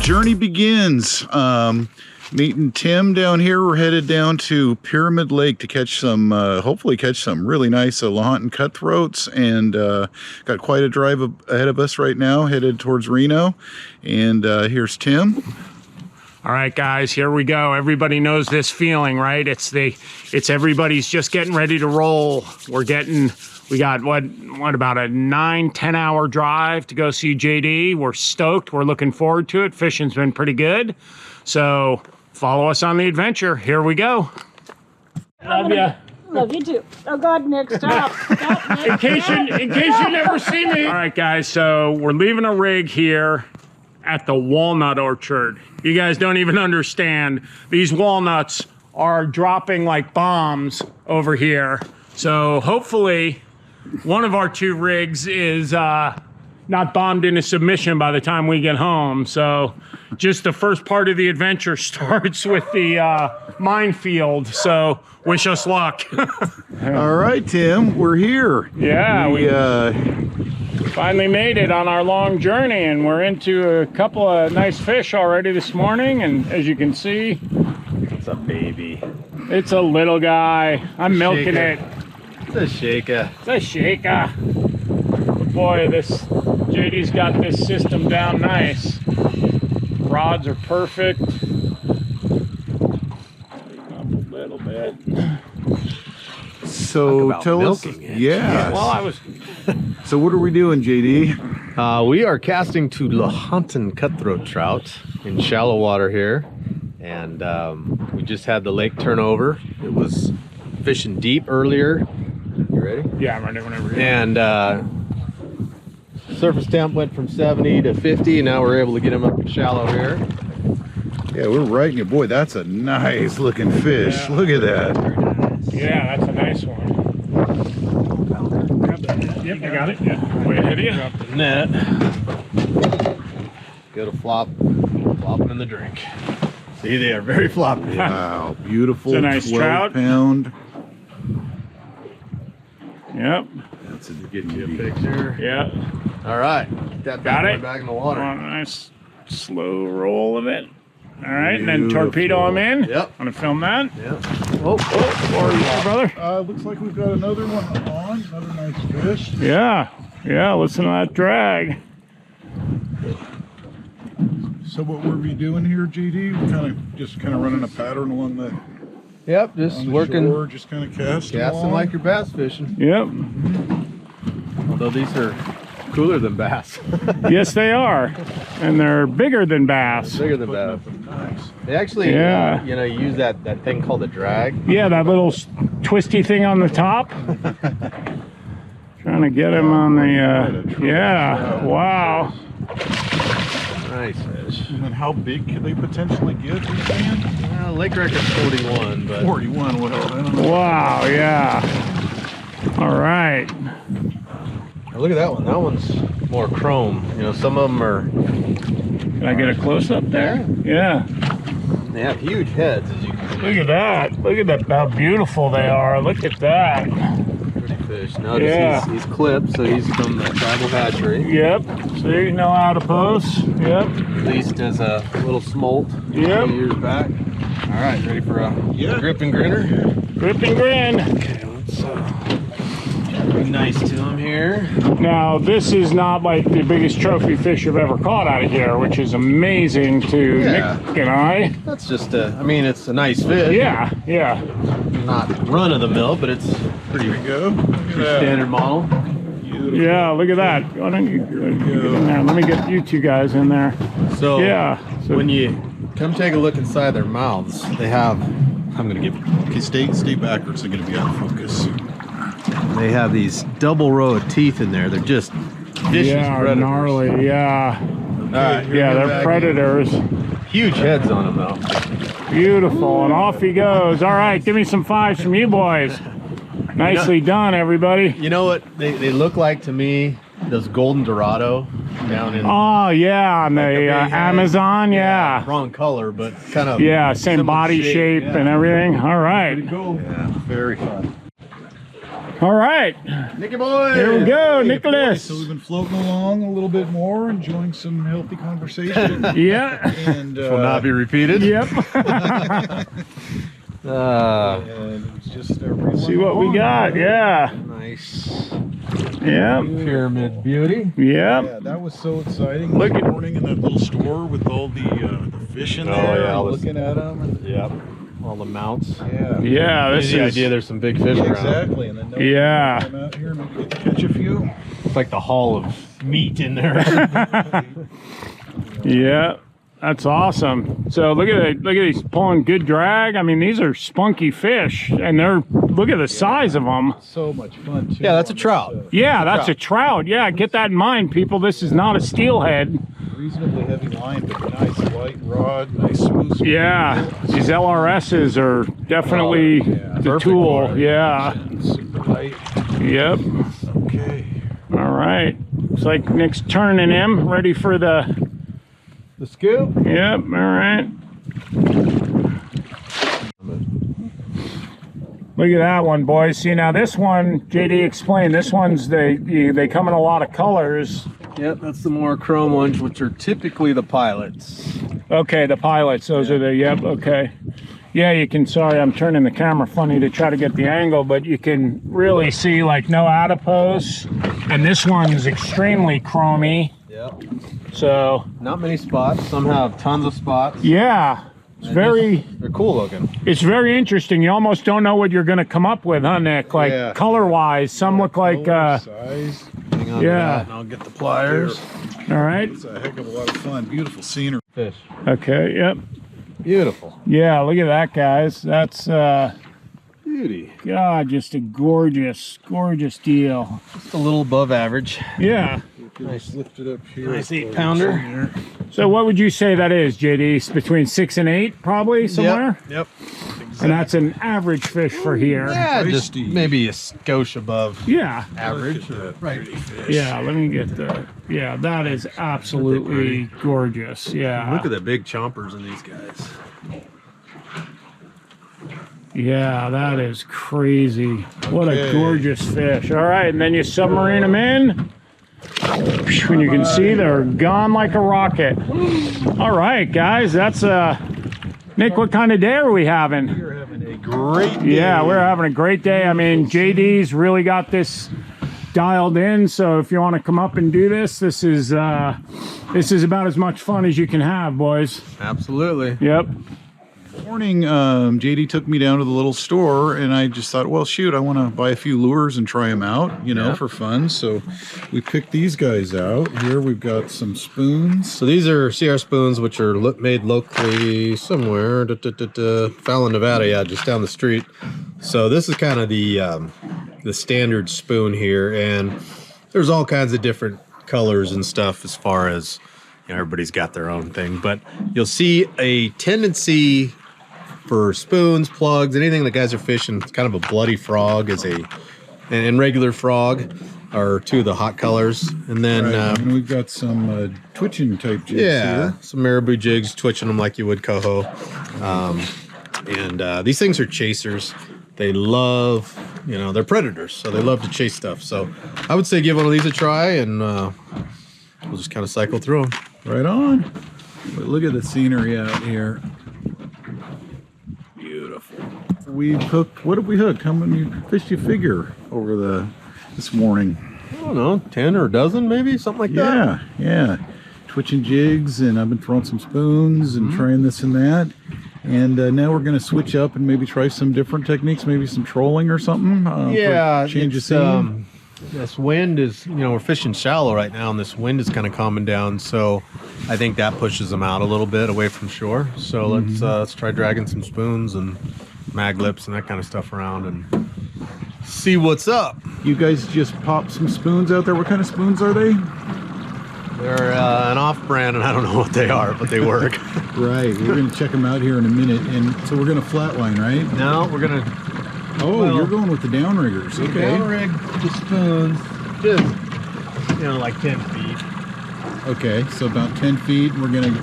journey begins. Meeting Tim down here. We're headed down to Pyramid Lake to catch some, hopefully catch some really nice Lahontan Cutthroats, and got quite a drive ahead of us right now, headed towards Reno. And here's Tim. All right, guys, here we go. Everybody knows this feeling, right? It's everybody's just getting ready to roll. We got what about a 9-10 hour drive to go see JD. We're stoked. We're looking forward to it. Fishing's been pretty good. So follow us on the adventure. Here we go. Love ya. Love you too. Oh God, Nick, stop. Stop, Nick. In case you never see me. All right, guys, so we're leaving a rig here at the walnut orchard. You guys don't even understand. These walnuts are dropping like bombs over here. So hopefully one of our two rigs is not bombed into submission by the time we get home. So just the first part of the adventure starts with the minefield. So wish us luck. All right, Tim, we're here. Yeah, we finally made it on our long journey, and we're into a couple of nice fish already this morning. And as you can see, It's a baby. it's a little guy. I'm milking it. It's a shaker. It's a shaker. Boy, JD's got this system down nice. Rods are perfect. Up a little bit. So tell us, yeah. Well, I was. So what are we doing, JD? We are casting to Lahontan Cutthroat Trout in shallow water here, and we just had the lake turn over. It was fishing deep earlier. You ready? Yeah, I'm ready whenever you're And surface temp went from 70 to 50, and now we're able to get him up shallow here. Yeah, we're right in you. Boy, that's a nice looking fish. Yeah. Look at that. Yeah, that's a nice one. Yep, I got it. Yeah, way ahead of you. Drop the net. Go to flopping in the drink. See, they are very floppy. Wow, beautiful. It's a nice 12 trout. pound. Yep. That's a Get you a picture. Yeah. All right, get that Got bad it. boy back in the water. On a nice slow roll of it. All right, and then torpedo him in. Yep. Want to film that? Yep. Oh, or yeah, brother. Looks like we've got another one on. Another nice fish. Yeah. Yeah. Listen to that drag. So what were we doing here, JD? We're just kind of running a pattern along the, Yep, just on the working, shore, just kind of casting along. like your bass fishing. Yep. Although these are cooler than bass. Yes, they are, and they're bigger than bass. Bigger than Putting bass. up a nice. They actually, Yeah. use that thing called a drag. Yeah, that little twisty thing on the top. Trying to get him on the. Yeah. Wow. Nice fish. And then how big could they potentially get, you saying? Well, lake record's 41, but 41, well, I don't know. Wow. Yeah. All right. Now look at that one. That one's more chrome. Some of them are. Can I get a close up there? Yeah. They have huge heads, as you can see. Look at that. Look at that. How beautiful they are. Look at that. Pretty fish. Notice Yeah. he's clipped, so he's from the tribal hatchery. Yep. See, no out of post. Yep. Released as a little smolt a Yep. few years back. All right, ready for a grip and grinner? Grip and grin. Okay, let's be nice to him here. Now, this is not like the biggest trophy fish you've ever caught out of here, which is amazing to Yeah. Nick and I. That's just it's a nice fish. Yeah, yeah. Not run of the mill, but it's pretty Go. Look at that. standard model. Beautiful. Yeah, look at that. Why don't you get in there? Let me get you two guys in there. So Yeah. So, when you come take a look inside their mouths, they have. I'm gonna give. Okay, stay backwards. I'm going to be out of focus. They have these double row of teeth in there. They're just vicious yeah, predators. gnarly. Yeah. All right, Yeah, they're predators. huge heads on them though. Beautiful. And off he goes. All right, give me some fives from you boys. Nicely done, everybody. You know what they look like to me? Those golden dorado down in Oh, yeah, on Like the a big head. Amazon, yeah. wrong color, but kind of Yeah, same similar body shape yeah. and everything. All right. Go. Yeah, very fun. All right. Nicky boy. Here we go, Nicholas. So we've been floating along a little bit more, enjoying some healthy conversation. Yeah. And Will not be repeated. Yep. and it was just See what we got. Yeah. Nice. Yeah. Pyramid beauty. Yep. Yeah, that was so exciting. Look this at- morning in that little store with all the fish in Oh, there, yeah, and looking at them. And, Yep. All the mounts. yeah. Yeah. This The is. idea there's some big fish Yeah, around. exactly. And then Yeah. come out here and maybe get to catch a few. It's like the hall of meat in there. Yeah. That's awesome. So look at these pulling good drag. I mean, these are spunky fish, and look at the size of them. So much fun too. Yeah, that's a on this, trout. Yeah, that's a trout. Yeah, get that in mind, people. This is not a steelhead. Reasonably heavy line, but nice light rod, nice smooth. Yeah, these LRSs are definitely the Perfect tool. for it. Yeah. Super light. Yep. Okay. All right. Looks like Nick's turning him, ready for the. The scoop. Yep. All right. Look at that one, boys. See, now this one, JD explained, this one's they come in a lot of colors. Yep, that's the more chrome ones, which are typically the pilots. Okay, the pilots, those are the, yep, okay. Yeah, you can, sorry, I'm turning the camera funny to try to get the angle, but you can really see like no adipose. And this one's extremely chromy. Yep. So, Not many spots. Some have tons of spots. yeah, it's They're cool looking. it's very interesting. You almost don't know what you're gonna come up with, huh, Nick? Like Yeah. color-wise, some look like, Size. Hang on to Yeah. that and I'll get the pliers. all right, It's a heck of a lot of fun. Beautiful scenery. Fish. okay, yep. Beautiful. Yeah, look at that, guys. That's, Beauty. God, just a gorgeous, gorgeous deal. Just a little above average. Yeah. Nice. Lift it up here. Nice 8-pounder. So what would you say that is, JD? It's between 6 and 8, probably, somewhere? Yep. And that's an average fish for here. Yeah, just Tasty. maybe a skosh above Yeah. average. Right. Yeah, let me get the, yeah, that is absolutely gorgeous. Yeah. Look at the big chompers in these guys. Yeah, that is crazy. What a Okay. gorgeous fish. All right, and then you submarine them in. When you can see they're gone like a rocket. All right, guys, that's Nick, what kind of day are we having? We're having a great day. Yeah, we're having a great day. I mean, JD's really got this dialed in, so if you want to come up and do this, this is about as much fun as you can have, boys. Absolutely. Yep. Morning, JD took me down to the little store, and I just thought, well, shoot, I want to buy a few lures and try them out, you know, Yeah. for fun. So we picked these guys out. Here we've got some spoons. So these are CR spoons, which are made locally somewhere, Fallon, Nevada, yeah, just down the street. So this is kind of the standard spoon here, and there's all kinds of different colors and stuff as far as, you know, everybody's got their own thing. But you'll see a tendency for spoons, plugs, anything that guys are fishing. It's kind of a bloody frog and regular frog are two of the hot colors. And then Right, and we've got some twitching type jigs yeah, here. some marabou jigs, twitching them like you would coho. And these things are chasers. They love, you know, they're predators, so they love to chase stuff. So I would say give one of these a try, and we'll just kind of cycle through them. Right on. But look at the scenery out here. Beautiful. We've hooked, what did we hook? How many fish you figure over this morning? I don't know, 10 or a dozen maybe, something like that. Yeah. Twitching jigs, and I've been throwing some spoons and trying this and that. And now we're going to switch up and maybe try some different techniques, maybe some trolling or something. Yeah, change of it's, scene. this wind is, you know, we're fishing shallow right now, and this wind is kind of calming down, so I think that pushes them out a little bit away from shore. So let's try dragging some spoons and mag lips and that kind of stuff around and see what's up. You guys just popped some spoons out there. What kind of spoons are they? They're an off-brand, and I don't know what they are, but they work. Right. We're going to check them out here in a minute. And so we're going to flatline, right? No, we're gonna Oh, Well, you're going with the downriggers. Okay. downrig the spoons, just, you know, like 10 feet. Okay. So about 10 feet. We're going to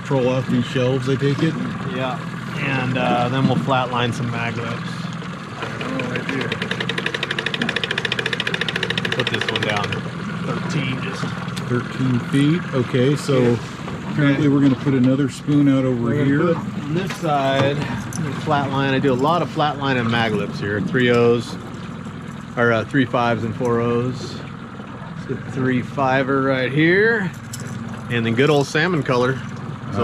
troll off these shelves, I take it. Yeah, and then we'll flatline some mag lips. put this one down 13 just. 13 feet. Okay, so apparently we're going to put another spoon out over here. On this side, flat line. I do a lot of flat line and mag lips here. 3 O's, or 3 5s and 4 O's. It's a 3 5er right here, and then good old salmon color. It's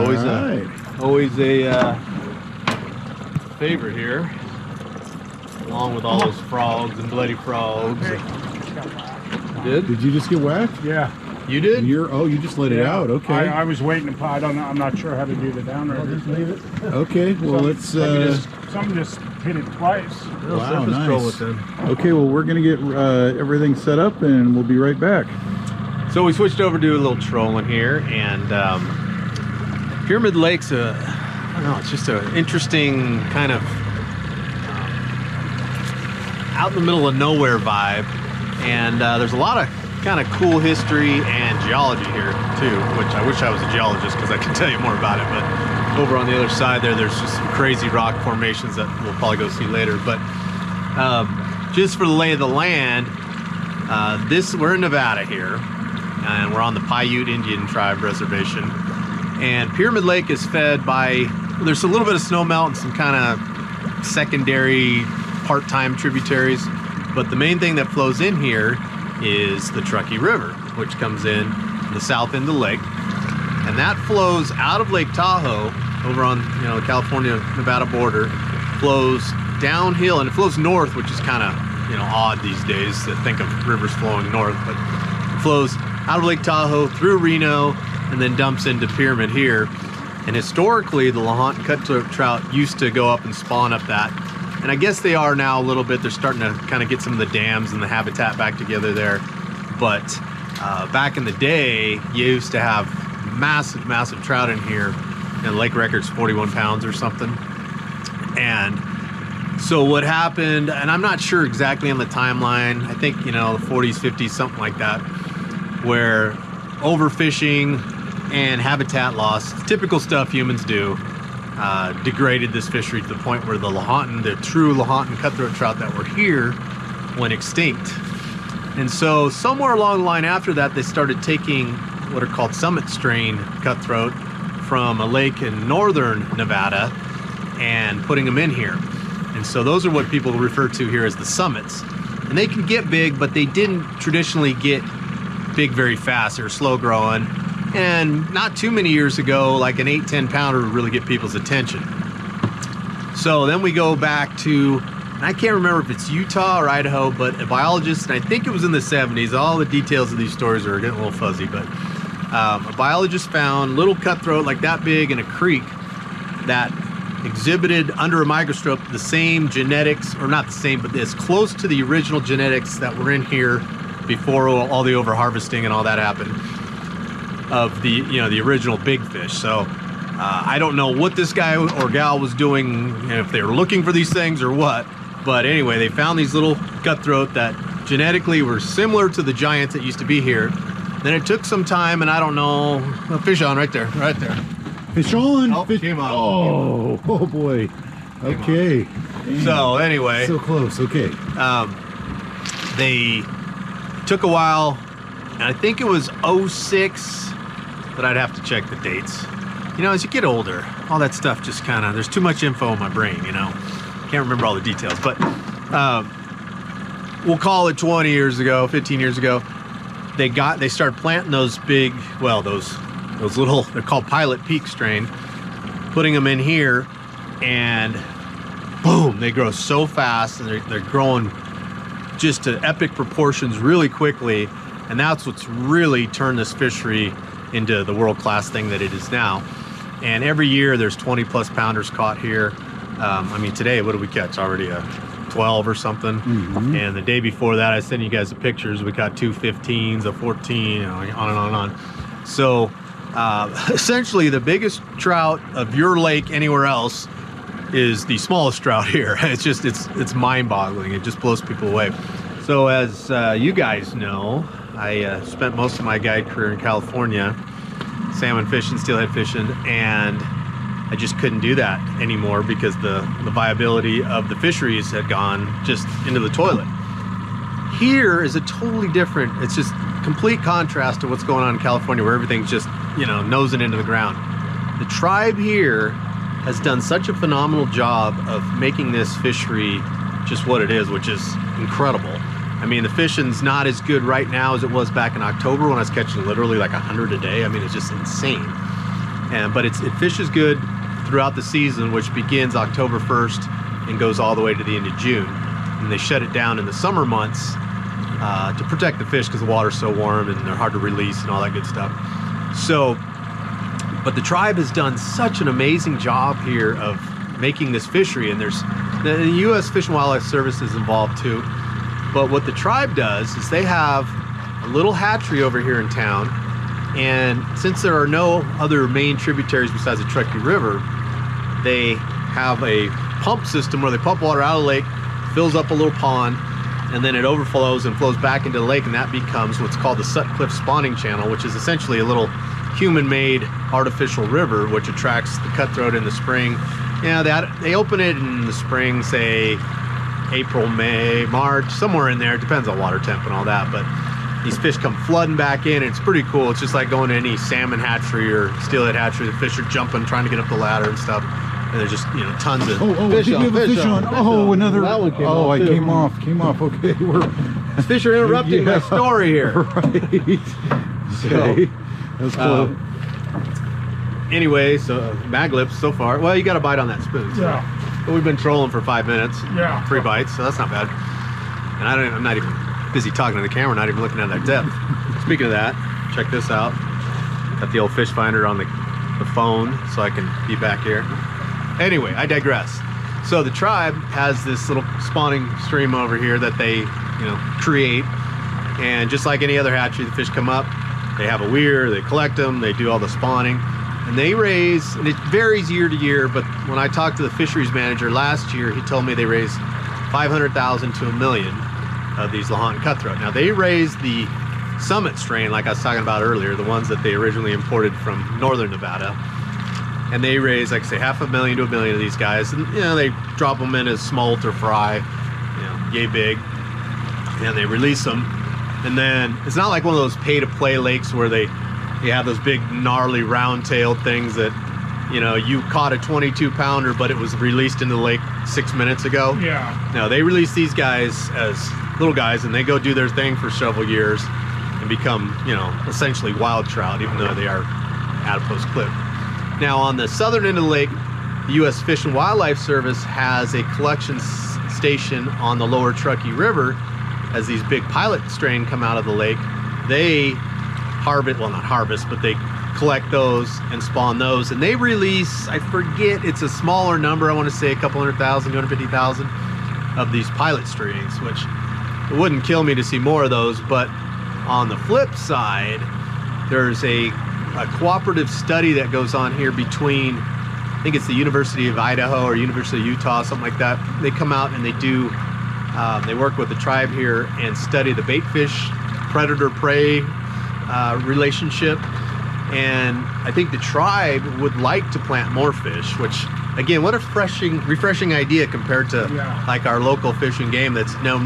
always a favorite here, along with all those frogs and bloody frogs. Did you just get whacked? Yeah. You did? You just let it out. Okay. I was waiting to. I don't know. I'm not sure how to do the downright. Just leave it. Okay. Well, let's. Something just hit it twice. Wow, nice. Okay. Well, we're gonna get everything set up, and we'll be right back. So we switched over to a little trolling here, and Pyramid Lake's I don't know, it's just an interesting kind of out in the middle of nowhere vibe, and there's a lot of kind of cool history and geology here too, which I wish I was a geologist because I can tell you more about it. But over on the other side there's just some crazy rock formations that we'll probably go see later. But just for the lay of the land, we're in Nevada here, and we're on the Paiute Indian Tribe Reservation. And Pyramid Lake is fed by, there's a little bit of snowmelt and some kind of secondary part-time tributaries, but the main thing that flows in here is the Truckee River, which comes in the south end of the lake, and that flows out of Lake Tahoe over on the California-Nevada border, flows downhill, and it flows north, which is kind of odd these days to think of rivers flowing north, but it flows out of Lake Tahoe through Reno and then dumps into Pyramid here. And historically, the Lahontan Cutthroat Trout used to go up and spawn up that. And I guess they are now a little bit. They're starting to kind of get some of the dams and the habitat back together there. But back in the day, you used to have massive, massive trout in here. And the lake record's 41 pounds or something. And so what happened, and I'm not sure exactly on the timeline, I think, the 40s, 50s, something like that, where overfishing and habitat loss, typical stuff humans do, degraded this fishery to the point where the true Lahontan cutthroat trout that were here went extinct. And so somewhere along the line after that, they started taking what are called summit strain cutthroat from a lake in northern Nevada and putting them in here. And so those are what people refer to here as the summits. And they can get big, but they didn't traditionally get big very fast. They're slow growing. And not too many years ago, like an 8-10 pounder would really get people's attention. So then we go back to, and I can't remember if it's Utah or Idaho, but a biologist, and I think it was in the 70s, all the details of these stories are getting a little fuzzy, but a biologist found little cutthroat like that big in a creek that exhibited under a microscope the same genetics, or not the same, but as close to the original genetics that were in here before all the over-harvesting and all that happened, of the the original big fish. So I don't know what this guy or gal was doing, if they were looking for these things or what, but anyway, they found these little cutthroat that genetically were similar to the giants that used to be here. Then it took some time, and I don't know, a fish on right there. Fish on. Oh, fish. Came on. Oh boy. Okay. Damn. So anyway, so close. Okay. They took a while, and I think it was 06, but I'd have to check the dates. As you get older, all that stuff just kind of, there's too much info in my brain, Can't remember all the details, but we'll call it 20 years ago, 15 years ago, they started planting those big, well, those little, they're called Pilot Peak strain, putting them in here, and boom, they grow so fast, and they're growing just to epic proportions really quickly, and that's what's really turned this fishery into the world-class thing that it is now. And every year there's 20 plus pounders caught here. I mean, today, what did we catch? Already a 12 or something. Mm-hmm. And the day before that, I sent you guys the pictures. We caught 2 15s, a 14, on and on and on. So essentially the biggest trout of your lake anywhere else is the smallest trout here. It's mind-boggling. It just blows people away. So as you guys know, I spent most of my guide career in California, salmon fishing, steelhead fishing, and I just couldn't do that anymore because the viability of the fisheries had gone just into the toilet. Here is a totally different, it's just complete contrast to what's going on in California, where everything's just, you know, nosing into the ground. The tribe here has done such a phenomenal job of making this fishery just what it is, which is incredible. I mean, the fishing's not as good right now as it was back in October when I was catching literally like 100 a day. I mean, it's just insane. But it fishes good throughout the season, which begins October 1st and goes all the way to the end of June. And they shut it down in the summer months to protect the fish because the water's so warm and they're hard to release and all that good stuff. So, but the tribe has done such an amazing job here of making this fishery, and there's the U.S. Fish and Wildlife Service is involved too. But what the tribe does is they have a little hatchery over here in town, and since there are no other main tributaries besides the Truckee River, they have a pump system where they pump water out of the lake, fills up a little pond, and then it overflows and flows back into the lake, and that becomes what's called the Sutcliffe Spawning Channel, which is essentially a little human-made artificial river which attracts the cutthroat in the spring. Yeah, they open it in the spring, say April, May, March, somewhere in there. It depends on water temp and all that, but these fish come flooding back in. It's pretty cool. It's just like going to any salmon hatchery or steelhead hatchery. The fish are jumping, trying to get up the ladder and stuff. And there's just, you know, tons of fish on. Oh, another. Oh, I came off. Okay, fish are interrupting my story here. Right. Okay. That's cool. Anyway, so mag lips so far. Well, you got a bite on that spoon. So. Yeah. But we've been trolling for 5 minutes. Yeah. 3 bites, so that's not bad. And I'm not even busy talking to the camera, not even looking at that depth. Speaking of that, check this out. Got the old fish finder on the phone so I can be back here. Anyway, I digress. So the tribe has this little spawning stream over here that they, you know, create. And just like any other hatchery, the fish come up, they have a weir, they collect them, they do all the spawning. And they raise, and it varies year to year, but when I talked to the fisheries manager last year, he told me they raised 500,000 to $1 million of these Lahontan Cutthroat. Now they raised the Summit strain, like I was talking about earlier, the ones that they originally imported from northern Nevada. And they raise, like I say, 500,000 to $1 million of these guys. And, you know, they drop them in as smolt or fry, you know, yay big. And they release them. And then it's not like one of those pay-to-play lakes where you have those big, gnarly, round-tailed things that, you know, you caught a 22-pounder, but it was released into the lake 6 minutes ago. Yeah. No, they release these guys as little guys, and they go do their thing for several years and become, you know, essentially wild trout, even though they are adipose clipped. Now, on the southern end of the lake, the U.S. Fish and Wildlife Service has a collection station on the lower Truckee River. As these big pilot strain come out of the lake, they harvest, well, not harvest, but they collect those and spawn those, and they release, I forget, it's a smaller number, I want to say a couple 100,000, 250,000 of these pilot streams, which it wouldn't kill me to see more of those. But on the flip side, there's a cooperative study that goes on here between, I think it's the University of Idaho or University of Utah, something like that. They come out and they do, they work with the tribe here and study the baitfish predator-prey relationship. And I think the tribe would like to plant more fish, which, again, what a refreshing idea compared to like our local Fish and Game that's no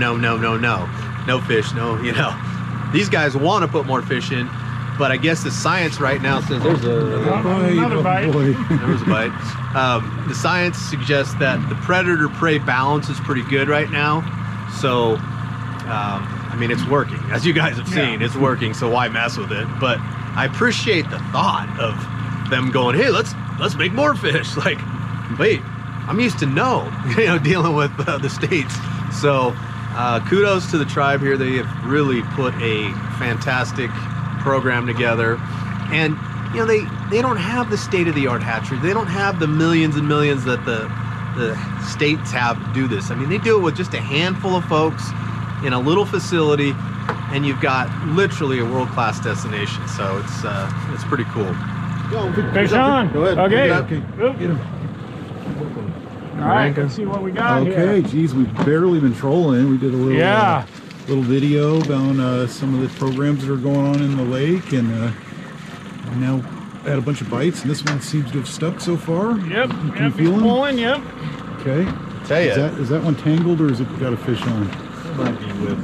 fish, no, you know. These guys want to put more fish in, but I guess the science right now says there's another bite. There's a bite. The science suggests that the predator-prey balance is pretty good right now. So, I mean, it's working. As you guys have seen, it's working, so why mess with it? But I appreciate the thought of them going, hey, let's make more fish. Like, wait, I'm used to you know, dealing with the states. So kudos to the tribe here. They have really put a fantastic program together. And, you know, they don't have the state-of-the-art hatchery. They don't have the millions and millions that the states have to do this. I mean, they do it with just a handful of folks in a little facility, and you've got literally a world-class destination. So it's pretty cool. Fish on. Go ahead. Okay. Get him. All right, let's see what we got here. Okay, geez, we've barely been trolling. We did a little little video about some of the programs that are going on in the lake, and now had a bunch of bites, and this one seems to have stuck so far. Yep. Can you feel him? Pulling, yep. Okay. Tell you. Is that one tangled, or has it got a fish on? It might be with.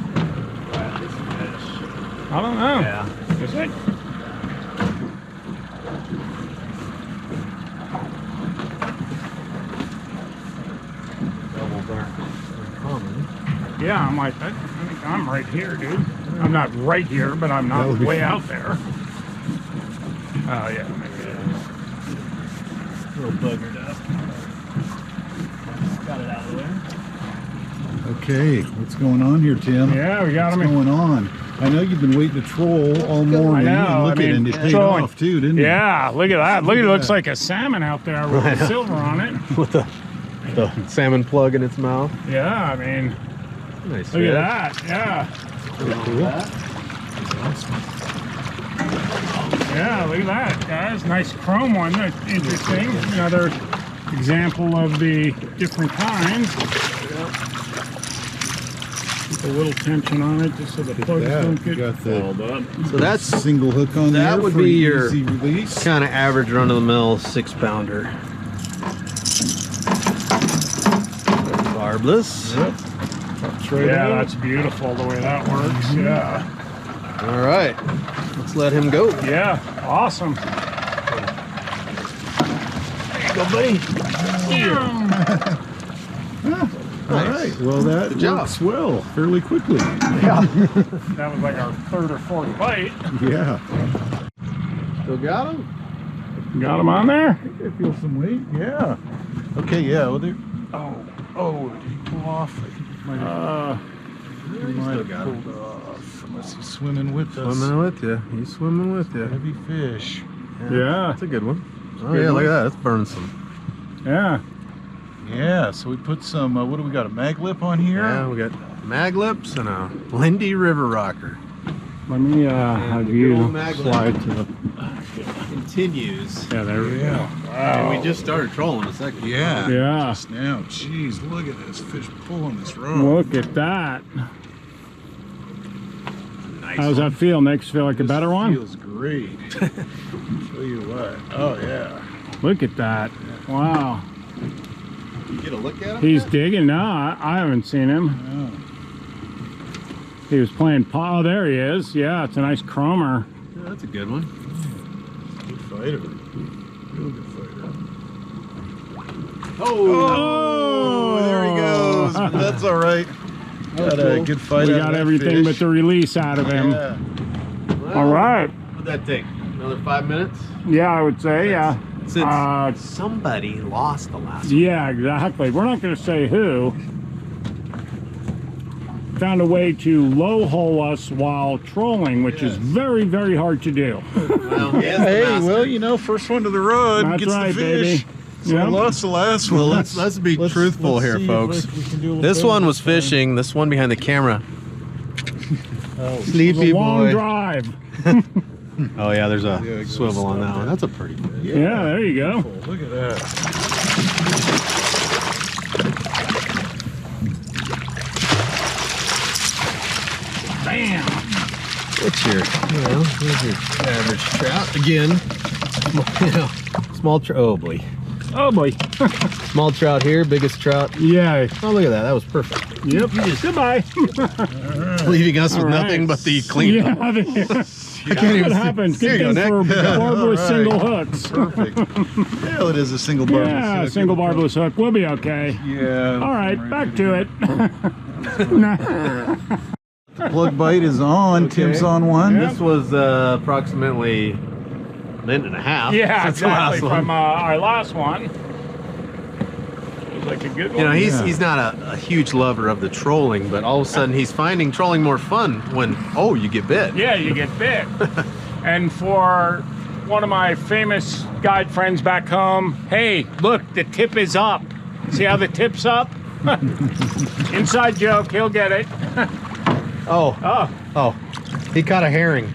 I don't know. Yeah. Is it? Doubles aren't common. Yeah, I'm like, I think I'm right here, dude. I'm not right here, but I'm not way out there. Oh, yeah, maybe it is. A little buggered up. Got it out of there. Okay, what's going on here, Tim? Yeah, we got What's him. going on? I know you've been waiting to troll all morning. I know, And look I mean, at it, it paid trolling. off too, didn't it? Yeah, look at that. Look, it at looks that. like a salmon out there with silver on it. With the salmon plug in its mouth. Yeah, I mean, Nice. look at that. Yeah. Yeah, look at that, guys. Nice chrome one. That's interesting. Another example of the different kinds. Keep a little tension on it just so the plugs don't You get got the fouled up. So that's single hook on there. that would for be an your easy release. kind of average run-of-the-mill 6-pounder. Barbless. Yeah, that's beautiful the way that works. Yeah. All right, let's let him go. Yeah, awesome. Go, buddy. All right. Well, that Good job. works well, fairly quickly. That was like our third or fourth bite. Yeah. Still got him? Got him on there? I feel some weight. Yeah. Okay. Yeah. Well, there. Oh, did he pull off? I think he might have, he might still have got pulled off. Unless he's swimming with us. Swimming with you. He's swimming with you. Heavy fish. Yeah. That's a good one. Oh good yeah, look one. at that. That's burning some. Yeah. Yeah. So we put some. What do we got? A mag lip on here. Yeah, we got mag lips and a Lindy River rocker. Let me have the you old magnet. slide to the. Continues. Yeah, there we go. Yeah. And we just started trolling a second. Yeah. Yeah. Just now. Jeez, look at this fish pulling this rod. Look at that. Nice. How's that feel? Makes you feel like a better one? Feels great. Tell you what. Oh yeah. Look at that. Wow. You get a look at him? He's digging. No, I haven't seen him. Oh. He was playing paw. Oh, there he is. Yeah, it's a nice chromer. Yeah, that's a good one. Good fighter. Real good fighter. Oh, there he goes. But that's all right. Got a good fight. We out got of that everything but fish. the release out of him. Yeah. Well, All right. What'd that take? Another 5 minutes? Yeah, I would say, yeah. Since somebody lost the last one. Yeah, exactly. We're not going to say who. Found a way to low hole us while trolling, which is very, very hard to do. Well, Hey, well, you know, first one to the rod That's gets right, the fish. baby. So I Yep. lost the last one. Well, let's be truthful here, see if folks. we can do a little This better one was time. fishing. This one behind the camera. Oh, It was Sleepy a long boy. drive. Oh yeah, there's a Yeah, it goes swivel on that up one. there. That's a pretty good. Yeah, there you go. Look at that. Bam. What's your, here's your average trout again. Small trout. Oh boy, Oh, boy. small trout here, biggest trout. Yeah. Oh look at that, that was perfect. Yep. Goodbye. Leaving us with All nothing right. but the clean. Yeah, I can't even what happens. Here Good you thing go, for Nick. barbless All right. single hooks. Perfect. Hell, it is a single barbless. Yeah, hook. single barbless hook. We'll be okay. Yeah. All right, back to it. Plug bite is on. Tim's on one. Yeah. This was approximately a minute and a half. Yeah, since the exactly. last one. From our last one. It was like a good one. You know, Yeah. he's not a huge lover of the trolling, but all of a sudden he's finding trolling more fun when, oh, you get bit. Yeah, you get bit. And for one of my famous guide friends back home, hey, look, the tip is up. See how the tip's up? Inside joke, he'll get it. Oh, Oh, he caught a herring.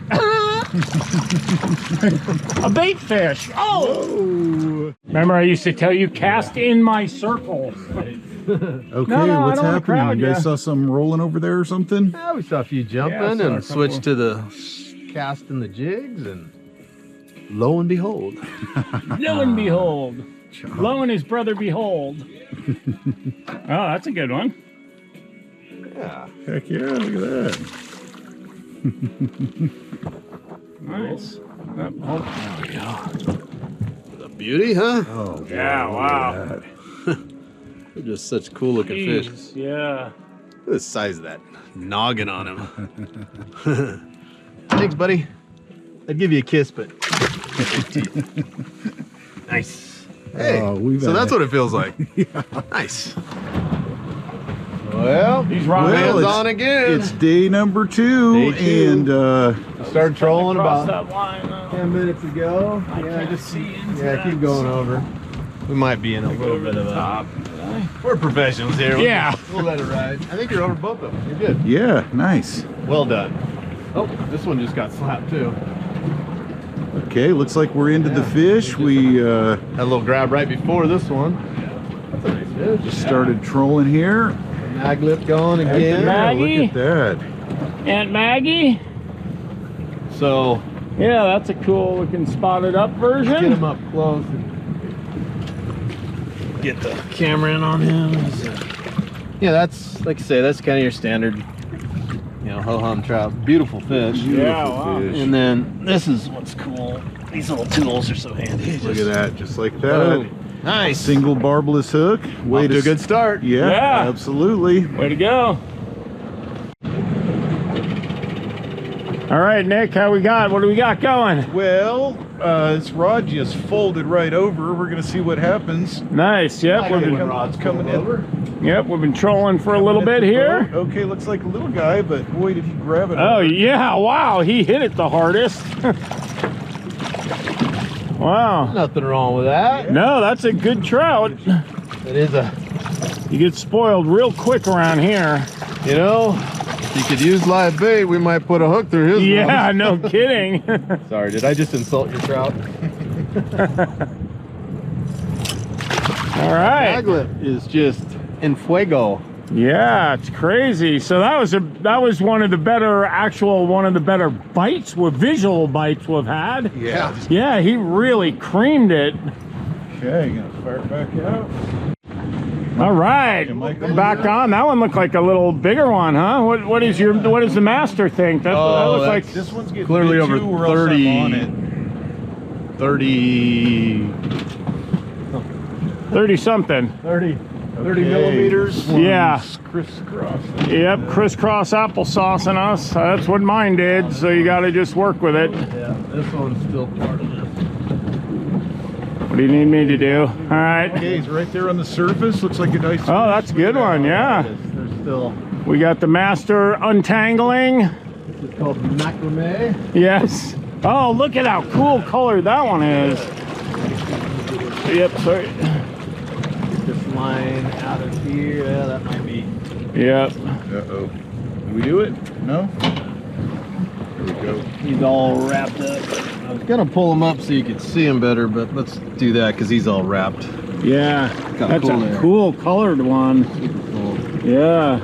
a bait fish. Oh! Remember I used to tell you, cast in my circle. Okay, No, I what's don't wanna happening? crowd You guys ya. saw something rolling over there or something? Yeah, we saw a few jumping Yeah, I saw a and couple. switched to the casting the jigs, and lo and behold. Lo and behold. Lo and his brother behold. Oh, that's a good one. Yeah. Heck yeah, look at that. Nice. Yep. Oh, there we go. A beauty, huh? Oh, Yeah, wow. They're just such cool looking fish. Jeez, yeah. Look at the size of that noggin on him. Thanks, buddy. I'd give you a kiss, but nice. Hey, so that's what it feels like. Yeah. Nice. Well, He's running. hands on again. It's day number 2, Day 2. and Started trolling Cross about that line. 10 minutes ago. I can't see into Yeah, that. keep going over. We might be in a little bit of a. Top. We're professionals here. Yeah. We'll let it ride. I think you're over both of them. You're good. yeah, nice. Well done. Oh, this one just got slapped too. Okay, looks like we're into the fish. We Had a little grab right before this one. That's a nice fish. just started trolling here. Mag lip going again. Maggie. Yeah, look at that. Aunt Maggie. So Yeah, that's a cool looking spotted up version. get him up close and get the camera in on him. Yeah, that's like I say, that's kind of your standard, ho-hum trout. Beautiful fish. Yeah, wow. Fish. And then this is what's cool. These little tools are so handy. Look at that, just like that. Boom. Nice. Single barbless hook. Way to a good start. Yeah, Yeah. absolutely. Way to go. All right, Nick, how we got? What do we got going? Well, this rod just folded right over. We're gonna see what happens. Nice. Yep, we've been Coming in. Yep, we've been trolling for a little bit here. Okay, looks like a little guy, but boy, did he grab it. Oh yeah, wow, he hit it the hardest. Wow. Nothing wrong with that. No, that's a good trout. It is a, You get spoiled real quick around here. if you could use live bait, we might put a hook through his Yeah, no kidding. nose. Sorry, did I just insult your trout? All right. Maglet is just en fuego. Yeah, it's crazy. So that was one of the better bites with visual bites we've had. Yeah. Yeah, he really creamed it. Okay, gonna fire it back out. All right, back on. That one looked like a little bigger one, huh? What does the master think? That looks like This one's getting Clearly big over too, or else I'm 30. on it. 30 something. 30 Okay. millimeters. Yeah. Crisscross. Yep, crisscross applesauce in us. That's what mine did. So you got to just work with it. Yeah, this one's still part of this. What do you need me to do? All right. Okay, he's right there on the surface. Looks like a nice. Oh, that's a good one. Yeah. There's still, We got the master untangling. this is called macrame. Yes. Oh, look at how cool colored that one is. Yep, sorry. Get this line out of here. Yeah, that might be. Yep. Uh-oh. Did we do it? No? There we go. He's all wrapped up. I was gonna pull him up so you could see him better, but let's do that because he's all wrapped. Yeah. Kinda That's cool a there. cool colored one. Cool. Yeah.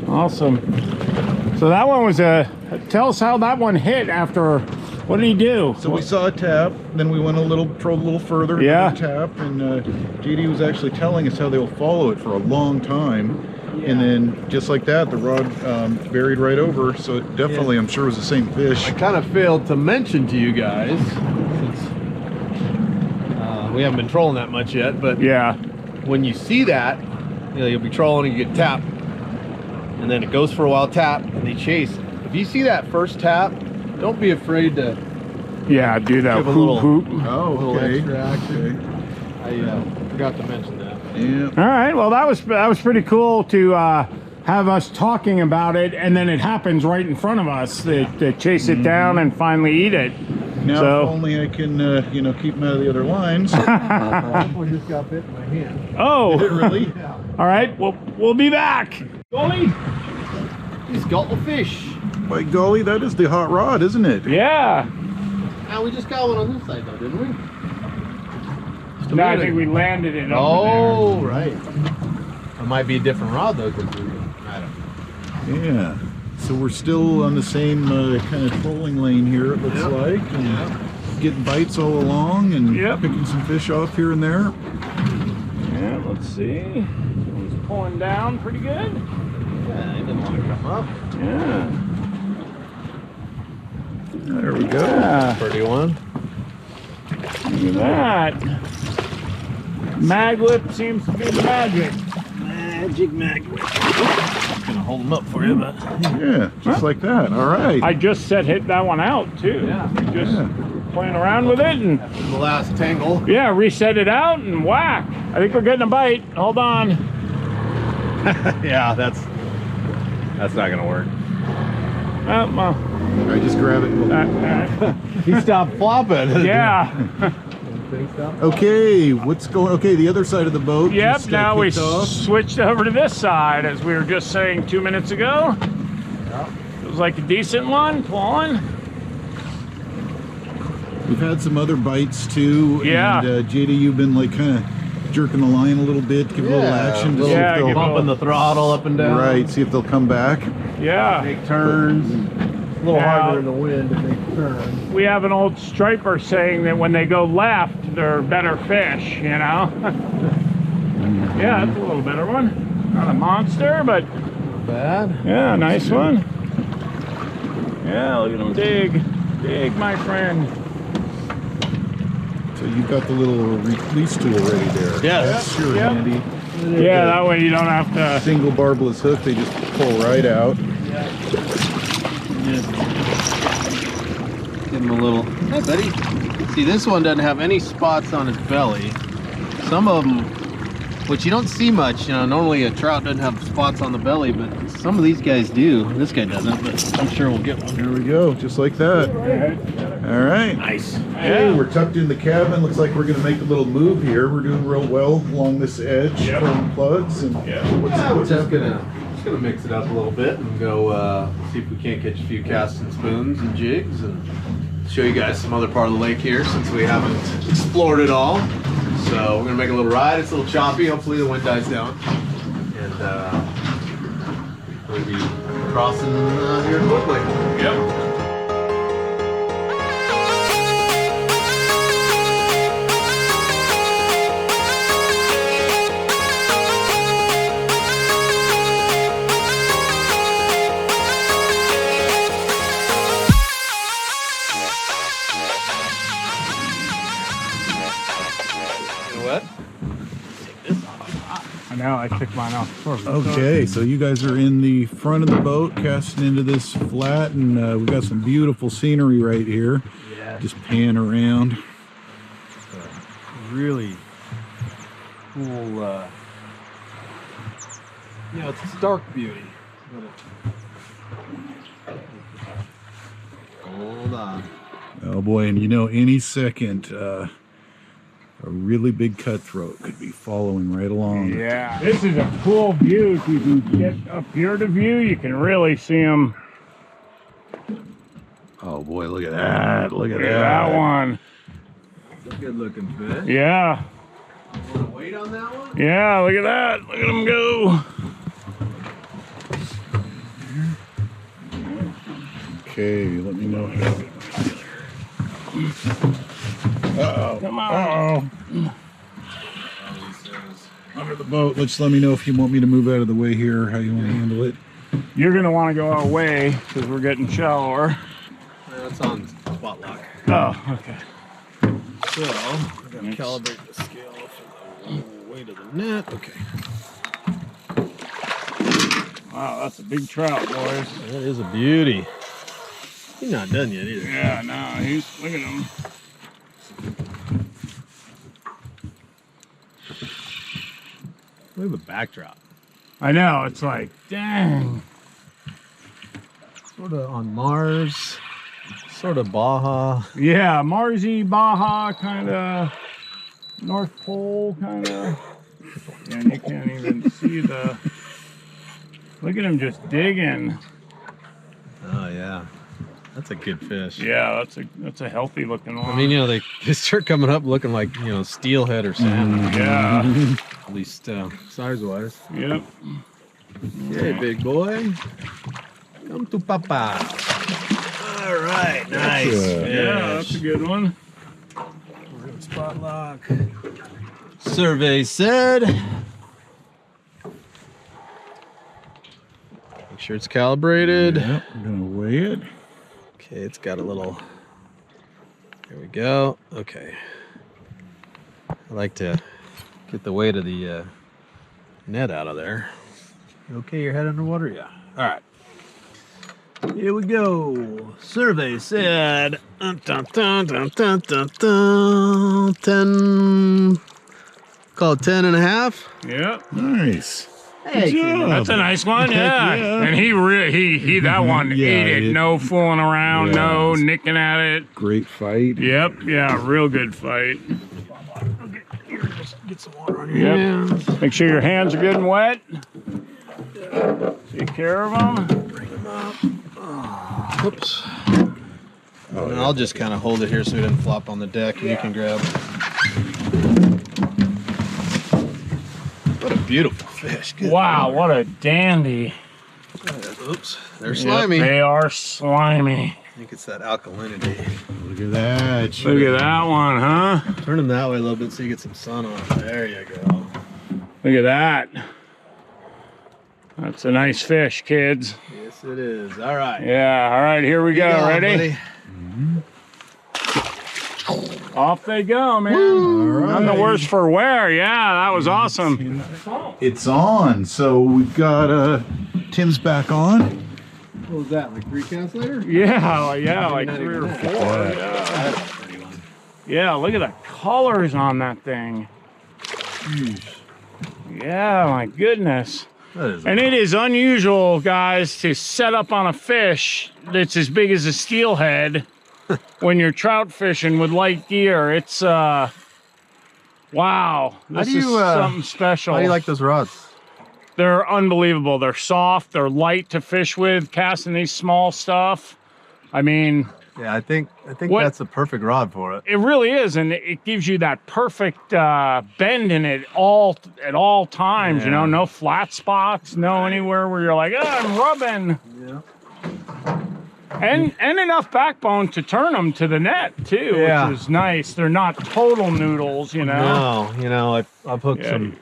Awesome. So that one was tell us how that one hit after, what did he do? So we saw a tap, then we went trolled a little further. Yeah. Tap, and JD was actually telling us how they'll follow it for a long time. And then just like that, the rod buried right over. So it definitely, I'm sure, was the same fish. I kind of failed to mention to you guys, since we haven't been trolling that much yet, but Yeah. when you see that, you'll be trolling and you get tapped, and then it goes for a while, tap, and they chase. If you see that first tap, don't be afraid to Yeah, do that give a hoop little, hoop. Oh, little okay. extra action. I forgot to mention that. Yeah. All right, well that was pretty cool to have us talking about it, and then it happens right in front of us. They chase it down and finally eat it. Now, So- if only I can, keep them out of the other lines. That one just got bit in my hand. Oh, Really? all right, we'll be back. Golly. He's got the fish. By golly, that is the hot rod, isn't it? Yeah. Now we just got one on this side though, didn't we? Just a No, I minute think ago. we landed it over Oh, right. It might be a different rod though, because I don't know. Yeah. So we're still on the same kind of trolling lane here, it looks Yep. like. And getting bites all along and Yep. picking some fish off here and there. there. Yeah, let's see. He's pulling down pretty good. Yeah, he didn't want to come up. Yeah. There we go. Yeah, Pretty one. look at that. Maglip seems to be the magic. Magic magnet. Gonna hold them up for you, but Yeah, just like that. All right. I just set hit that one out too. Yeah. Just Yeah. playing around with it and the last tangle. yeah, reset it out and whack. I think we're getting a bite. Hold on. Yeah, that's not gonna work. Oh, well, I just grab it. He stopped flopping. yeah. Okay, what's going? Okay, the other side of the boat. Yep. just got Now we kicked off. switched over to this side, as we were just saying 2 minutes ago. It was like a decent one. Pulling. We've had some other bites too. Yeah. And JD, you've been like kind of jerking the line a little bit, give a little action to see Yeah, if they'll bumping the throttle up and down. right, see if they'll come back. Yeah. Make turns. A little Yeah. harder in the wind to make turns. We have an old striper saying that when they go left, they're better fish, you know? Yeah, that's a little better one. Not a monster, but Bad. yeah, nice one. Yeah, look at them dig. Dig, my friend. So you've got the little release tool ready there. Yes. That's sure Yep. handy. Yeah, that way you don't have to. Single barbless hook, they just pull right out. Give him a little. Hey, buddy. See, this one doesn't have any spots on his belly. Some of them, which you don't see much. You know, normally a trout doesn't have spots on the belly, but some of these guys do. This guy doesn't, but I'm sure we'll get one. There we go, just like that. All right. Nice. Hey, we're tucked in the cabin. Looks like we're going to make a little move here. We're doing real well along this edge from plugs. And what's Just happening? gonna mix it up a little bit and go see if we can't catch a few casts and spoons and jigs and show you guys some other part of the lake here since we haven't explored it all. So we're gonna make a little ride. It's a little choppy. Hopefully the wind dies down, and we'll be crossing here quickly. Yep. What? I know, I took mine off. Okay, so you guys are in the front of the boat casting into this flat, and we've got some beautiful scenery right here. Yeah. Just pan around. Really cool. It's a stark beauty. Hold on. Oh boy, and you know, any second, a really big cutthroat could be following right along. Yeah. This is a cool view. If you can get up here to view, you can really see them. Oh boy, look at that! Look at Look at that one. It's a good looking fish. Yeah. Want to wait on that one? Yeah, look at that. Look at them go. Okay, let me know. Come on. Under the boat. Just let me know if you want me to move out of the way here, how you want to handle it. You're going to want to go our way because we're getting shallower. That's on spot lock. Oh, okay. So, we're going to calibrate the scale for the weight of the net. Okay. Wow, that's a big trout, boys. That is a beauty. He's not done yet either. Yeah, no, he's, look at him. Look at the backdrop. I know, it's like, dang. Sort of on Mars. Sort of Baja. Yeah, Marsy, Baja, kind of North Pole, kind of. And you can't even see the. Look at him just digging. Oh yeah, that's a good fish. Yeah, that's a healthy looking one. I mean, you know, they start coming up looking like, you know, steelhead or salmon. Yeah. At least size wise. Yep. Okay, big boy. Come to Papa. All right, nice. Yeah, that's a good one. We're gonna spot lock. Survey said. Make sure it's calibrated. Yep, I'm gonna weigh it. Okay, it's got a little. There we go. Okay. I like to get the weight of the net out of there. Okay, your head underwater? Yeah. All right. Here we go. Survey said 10. Call it 10 and a half. Yep. Nice. Hey, That's a nice one, yeah. Yeah. And he that one Yeah, ate it. No fooling around, Yeah. no nicking at it. Great fight. Yep, yeah, real good fight. Get some water on your hands. Make sure your hands are good and wet. Take care of them. Whoops. And I'll just kind of hold it here so it doesn't flop on the deck, and you can grab. What a beautiful fish. Good Wow, Lord. what a dandy. Oops. They're Yep, slimy. they are slimy. I think it's that alkalinity. Look at that. Look at that one, huh? Turn them that way a little bit so you get some sun on it. There you go. Look at that. That's a nice fish, kids. Yes, it is. All right. Yeah, all right, here we go. Go, Ready? buddy. Off they go, man. None the worse for wear. Yeah, that was awesome. It's on. So we've got Tim's back on. What was that, like 3 casts later? Yeah, like Not 3 even or that. 4. Yeah. Yeah, look at the colors on that thing. Yeah, my goodness. That is And it is unusual, guys, to set up on a fish that's as big as a steelhead when you're trout fishing with light gear. It's, wow. This is something special. How do you like those rods? They're unbelievable. They're soft. They're light to fish with, casting these small stuff. I mean, Yeah, I think What- that's the perfect rod for it. it really is, and it gives you that perfect bend in it at all times. You know, Yeah. no flat spots, no anywhere where you're like, oh, I'm rubbing. Yeah. And enough backbone to turn them to the net too, Yeah. which is nice. They're not total noodles, you know. No, you know, I've hooked Yeah. some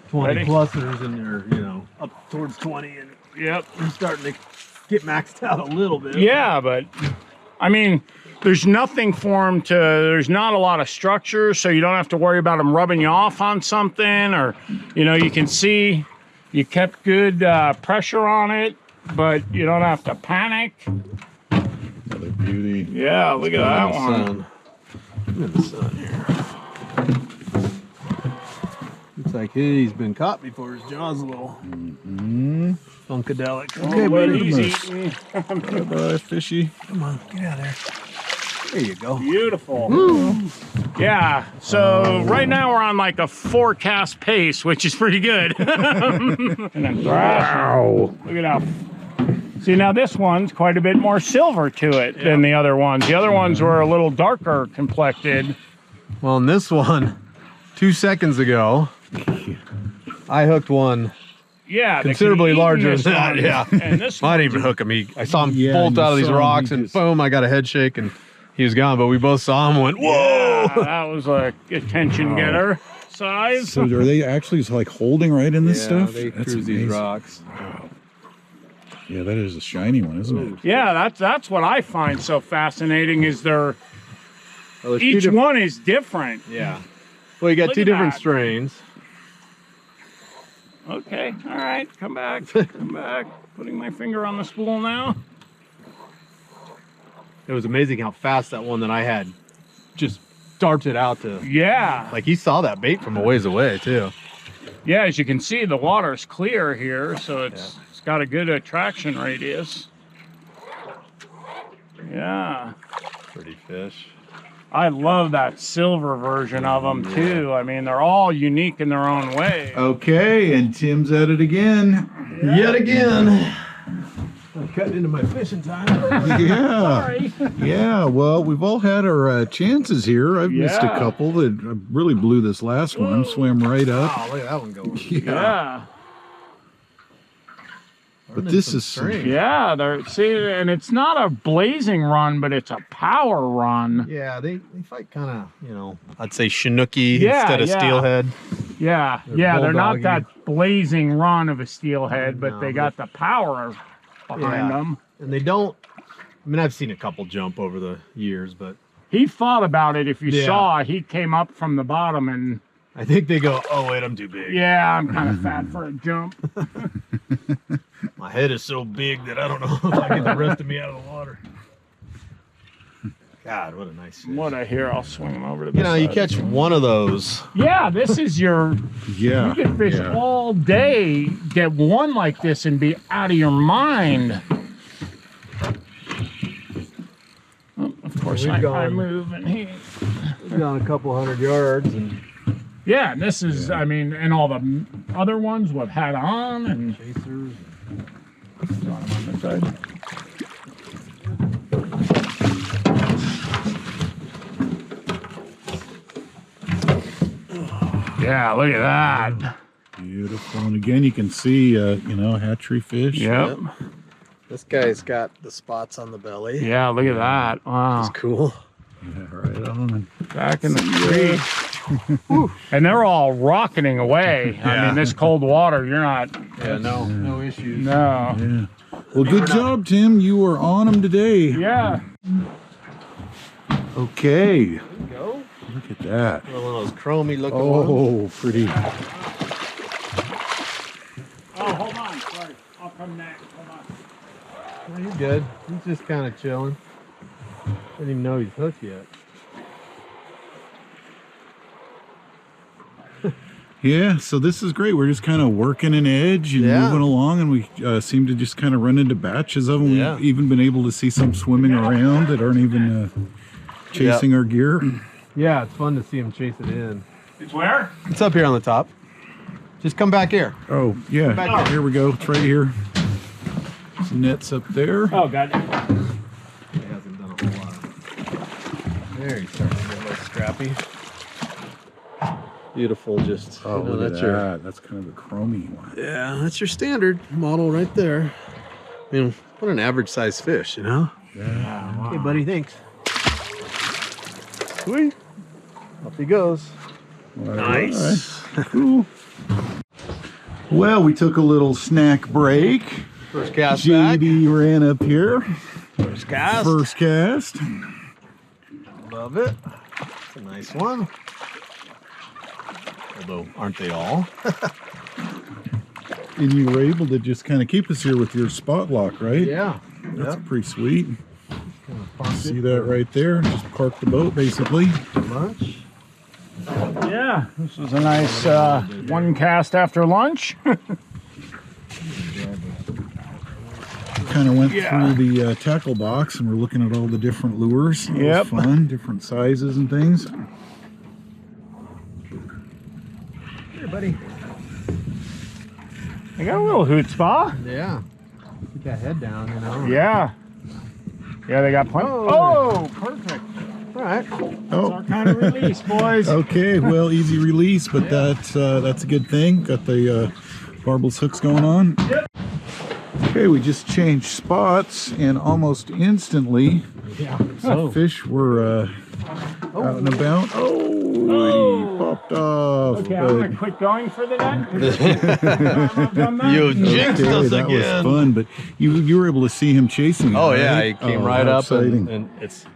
20 Ready? plusers and they're, you know, up towards 20 and Yep. they're starting to get maxed out a little bit. Yeah, but I mean, there's nothing for them to. There's not a lot of structure, so you don't have to worry about them rubbing you off on something, or you know, you can see you kept good pressure on it, but you don't have to panic. Another beauty. Yeah, look at that one. Sun. I'm in the sun here. Looks like he's been caught before. His jaw's a little funkadelic. Okay, buddy. he's Goodness. eating. Bye-bye, fishy. Come on, get out of there. There you go. Beautiful. Yeah. So right now we're on like a 4-cast pace, which is pretty good. And then wow. Look at how. See, now this one's quite a bit more silver to it than the other ones. The other ones were a little darker complected. Well, in this one, 2 seconds ago, I hooked one Yeah. they considerably could've eaten larger this than that. one. Yeah. And this I one. didn't even hook him. I saw him Yeah, bolt you out of these saw him, rocks he and just- boom, I got a head shake and he was gone, but we both saw him and went, whoa! Yeah, that was a attention getter size. So are they actually like holding right in this stuff? They That's cruise these amazing. rocks. Yeah, that is a shiny one, isn't it? Yeah, that's what I find so fascinating is Well, there's two each different- one is different. Yeah. Well, you got Look 2 at different that. strains. Okay, all right, come back, come back. Putting my finger on the spool now. It was amazing how fast that one that I had just darted out to. Yeah, Like he saw that bait from a ways away too. yeah. As you can see, the water's clear here, so it's got a good attraction radius. Yeah, Pretty fish. I love that silver version of them too. I mean, they're all unique in their own way. Okay, and Tim's at it again. Yet again. I'm cutting into my fishing time. Yeah. Sorry. Yeah, well, we've all had our chances here. I've missed a Yeah. couple that really blew this last one. Swam right up. Wow, look at that one going. Yeah. But this is some, Yeah, see, and it's not a blazing run, but it's a power run. Yeah, they fight kind of, you know, I'd say Chinooki Yeah, instead of yeah. steelhead. Yeah, They're they're not bulldoggy. that blazing run of a steelhead, but No, they but- got the power behind Yeah. them. And they don't I mean, I've seen a couple jump over the years, but He thought about it. If you Yeah. saw, he came up from the bottom and, I think they go, oh wait, I'm too big. yeah, I'm kind of fat for a jump. My head is so big that I don't know if I get the rest of me out of the water. God, what a nice fish. What I hear, I'll swing him over to the You know, you side. catch one of those. Yeah, this is your, Yeah. you can fish yeah. all day, get one like this and be out of your mind. Oh, of course, We've I gone- move and he... We've gone a couple 100 yards and Yeah, this is, I mean, and all the other ones we've had on and... chasers. On the side. Yeah, look at that. Beautiful. And again, you can see, you know, hatchery fish. Yep. This guy's got the spots on the belly. Yeah, look at that. Wow. It's cool. Yeah, right on. Back in the creek. And they're all rocketing away. I Yeah. mean, this cold water, you're not, Yeah, no issues. no. Yeah. Well, good job, Tim. You were on them today. Yeah. Okay. There you go. Look at that. One of those chromy looking ones. Oh, pretty. Oh, hold on. Sorry. I'll come next. Hold on. Oh, you're good. He's just kind of chilling. Didn't even know he's hooked yet. Yeah, so this is great. We're just kind of working an edge and Yeah. moving along, and we seem to just kind of run into batches of them. Yeah. We've even been able to see some swimming around that aren't even chasing our gear. Yeah, it's fun to see him chase it in. It's where? It's up here on the top. Just come back here. Oh, yeah. Back Here we go. It's right here. Some nets up there. Oh, God. He hasn't done a whole lot. There, he's starting to get a little scrappy. Beautiful, just. Oh, you know, look at that's that. your. That's kind of a chromy one. Yeah, that's your standard model right there. I mean, what an average size fish, you know? Yeah. Hey, buddy, thanks. Sweet. Up he goes. Nice. Cool. Well, we took a little snack break. First cast back. JD ran up here. First cast. First cast. Love it. It's a nice one. Although, aren't they all? And you were able to just kind of keep us here with your spot lock, right? Yeah. That's Yep. pretty sweet. Kind of parked See it that right there? Just park the boat, basically. for lunch. Yeah, this was a nice one cast after lunch. Kind of went through the tackle box and we're looking at all the different lures. It was Yep. fun, different sizes and things. Here, buddy. I got a little hoot spa. Yeah. Keep that head down, you know. Yeah. Yeah, they got plenty. Oh. Oh, perfect. All right. That's our kind of release, boys. Okay, well, easy release, but that's a good thing. Got the barbless hooks going on. Yep. Okay, we just changed spots, and almost instantly, fish were out and about. Oh, he popped off. Okay, I'm gonna quit going for the net. I've done that. You jinxed us that was again. fun, but you were able to see him chasing. Oh, it, yeah. right? He came Oh, right how up, and, exciting. and it's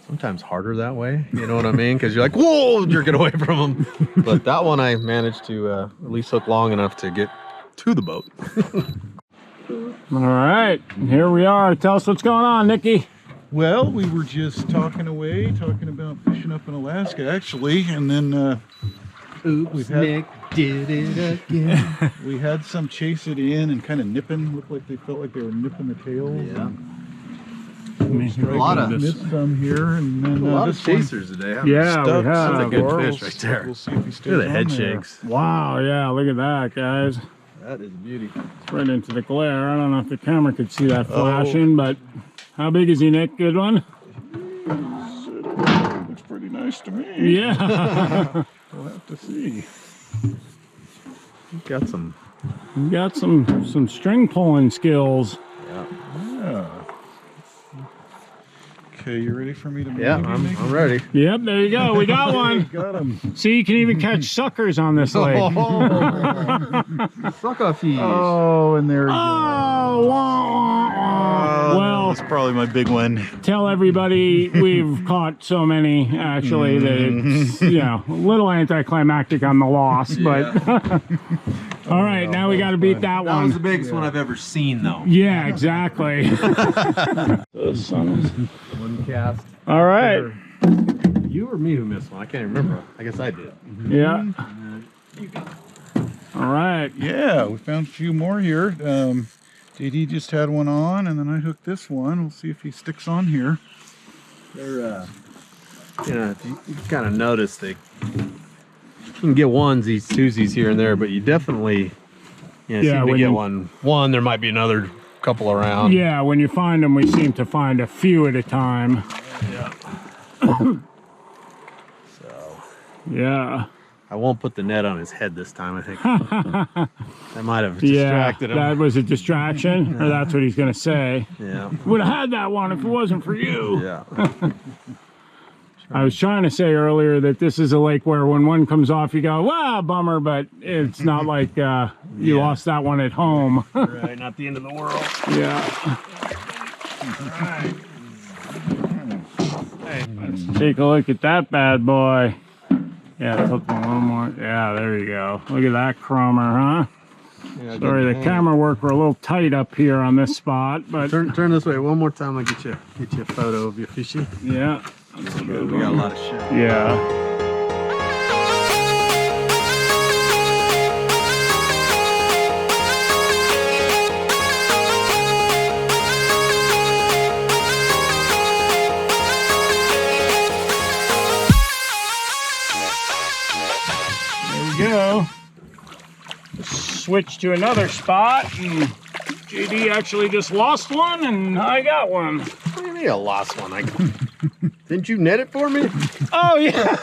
sometimes harder that way. You know what I mean? Because you're like, whoa, you're get away from him. But that one I managed to at least hook long enough to get to the boat. All right, here we are. Tell us what's going on, Nikki. Well, we were just talking away, talking about fishing up in Alaska, actually, and then Oops, had- Nick did it again. we had some chase it in and kind of nipping. Looked like they felt like they were nipping the tails. Yeah. A lot of- missed some here, and then A lot of this one chasers today. Yeah, stuck, we so have. That's a good we'll- fish right there. We'll see if he stays Look at the head on there. shakes. Wow, yeah, look at that, guys. That is a beauty. It's right into the glare. I don't know if the camera could see that flashing, but how big is he, Nick? Good one? Looks pretty nice to me. Yeah. We'll have to see. Got some. You got some string pulling skills. Yeah. Okay, you ready for me to move? Yeah, you, Nick? I'm ready. Yep, there you go. We got one. Got him. See, you can even catch suckers on this lake. Sucker fish. Oh, and there you go. Oh, wah, wah, wah. Well, that's probably my big one. tell everybody we've caught so many actually that it's, you know, a little anticlimactic on the loss, but all right, now we got to beat that That one. was the biggest one I've ever seen, though. Yeah, exactly. One cast. All right. You or me who missed one? I can't remember. I guess I did. Yeah. You got it. All right. Yeah, we found a few more here. JD just had one on, and then I hooked this one. We'll see if he sticks on here. They're, you know, if you kind of notice they you can get onesies, twosies here and there, but you definitely, you know, Yeah, seem to when get you- one. There might be another couple around. Yeah, when you find them, we seem to find a few at a time. Yeah. So Yeah. I won't put the net on his head this time. I think that might have distracted him. That was a distraction, or that's what he's going to say. Yeah. Would have had that one if it wasn't for you. Yeah. I was trying to say earlier that this is a lake where when one comes off, you go, wow, bummer, but it's not like you lost that one at home. Right. Not the end of the world. Yeah. All right. Let's take a look at that bad boy. Yeah, tilt them a little more. Yeah, there you go. Look at that chromer, huh? Yeah, Sorry, the camera work were a little tight up here on this spot, but Turn this way one more time. I'll get you a photo of your fishy. yeah. We got a lot of shit. Yeah. There we go. Switch to another spot, and JD actually just lost one, and I got one. What do you mean I lost one? Didn't you net it for me? Oh, yeah.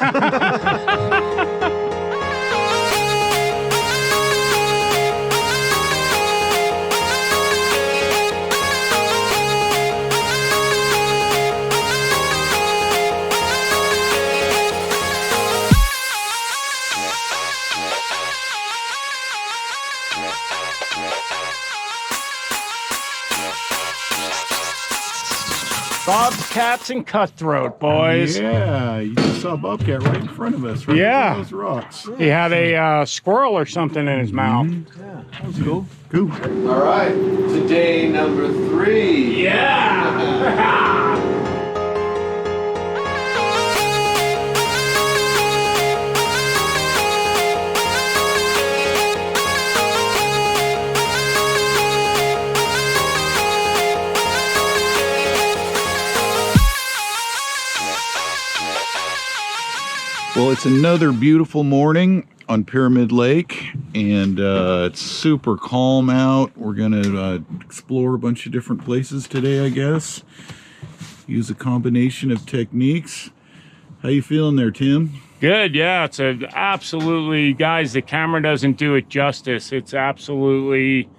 Bobcats and cutthroat, boys. Yeah, you just saw a bobcat right in front of us. Right Yeah. in those rocks. He had a squirrel or something in his mouth. Yeah, that was cool. Cool. All right, today number 3. Yeah. Well, it's another beautiful morning on Pyramid Lake, and it's super calm out. We're gonna explore a bunch of different places today, I guess. Use a combination of techniques. How you feeling there, Tim? Good, yeah. It's a absolutely, guys, the camera doesn't do it justice. It's absolutely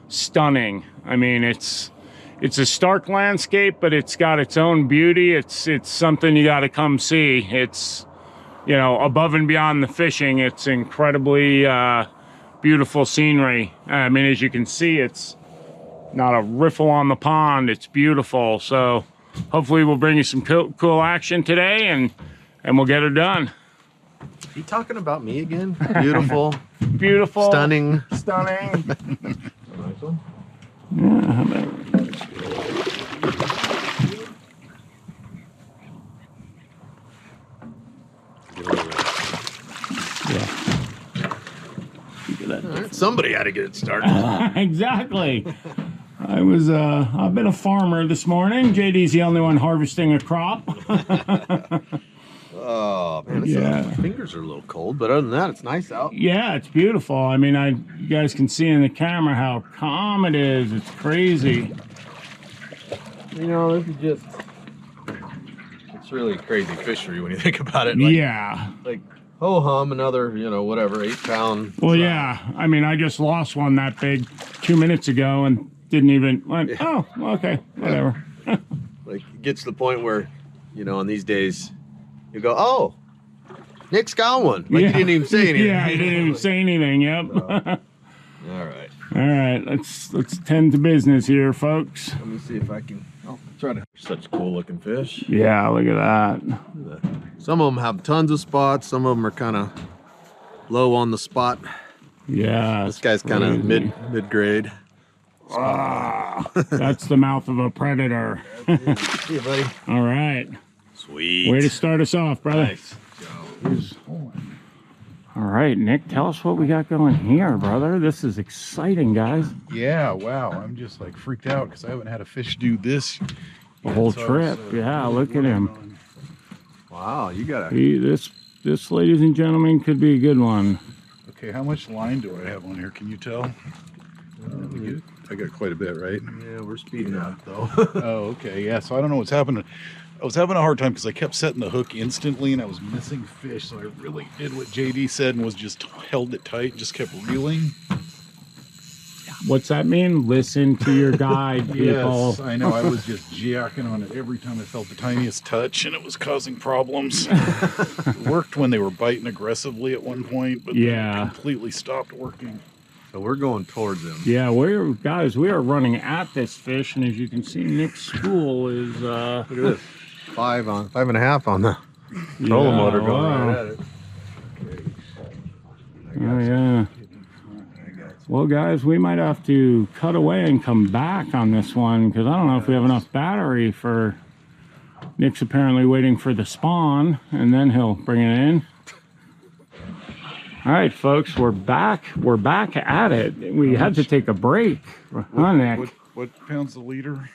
stunning. I mean, it's a stark landscape, but it's got its own beauty. It's something you got to come see. It's, you know, above and beyond the fishing, it's incredibly beautiful scenery. I mean, as you can see, it's not a riffle on the pond. It's beautiful. So hopefully we'll bring you some cool action today, and we'll get her done. You talking about me again? Beautiful, Beautiful. stunning. Stunning. Nice one. Yeah, how about All right, somebody had to get it started. exactly. I've been a farmer this morning. JD's the only one harvesting a crop. Oh man, Yeah. my fingers are a little cold, but other than that, it's nice out. Yeah, it's beautiful. I mean, you guys can see in the camera how calm it is. It's crazy. You know, this is it's really crazy fishery when you think about it. Like, Yeah. like ho hum, another, you know, whatever, 8-pound. Well, yeah. I mean, I just lost one that big 2 minutes ago and didn't even went, oh, okay, whatever. Like it gets to the point where, you know, on these days, you go, oh, Nick's got one. Like Yeah. you didn't even say anything. Yeah, I didn't even say anything. Yep. All right. All right, let's tend to business here, folks. Let me see if I can. I'll try to. Such cool looking fish. Yeah, look at that. Some of them have tons of spots. Some of them are kind of low on the spot. Yeah. This guy's kind of mid grade. Ah, that's the mouth of a predator. See you, buddy. All right. Sweet. Way to start us off, brother. Nice. All right, Nick, tell us what we got going here, brother. This is exciting, guys. Yeah, wow. I'm just like freaked out because I haven't had a fish do this The whole so I trip. was, Yeah, really look at working him. on- Wow, you got a. This, ladies and gentlemen, could be a good one. Okay, how much line do I have on here? Can you tell? I got quite a bit, right? Yeah, we're speeding up though. Oh, okay. Yeah, so I don't know what's happening. I was having a hard time because I kept setting the hook instantly and I was missing fish. So I really did what JD said and was just held it tight, just kept reeling. What's that mean? Listen to your guide, people. Yes, I know. I was just jacking on it every time I felt the tiniest touch and it was causing problems. It worked when they were biting aggressively at one point, but then Yeah. it completely stopped working. So we're going towards him. Yeah, we are running at this fish, and as you can see, Nick's spool is Look at this. 5.5 on the trolling motor going wow. right at it. Oh yeah. Well, guys, we might have to cut away and come back on this one because I don't know if we have enough battery for. Nick's apparently waiting for the spawn, and then he'll bring it in. All right, folks, we're back. We're back at it. We had to take a break, huh, Nick? What pounds a liter?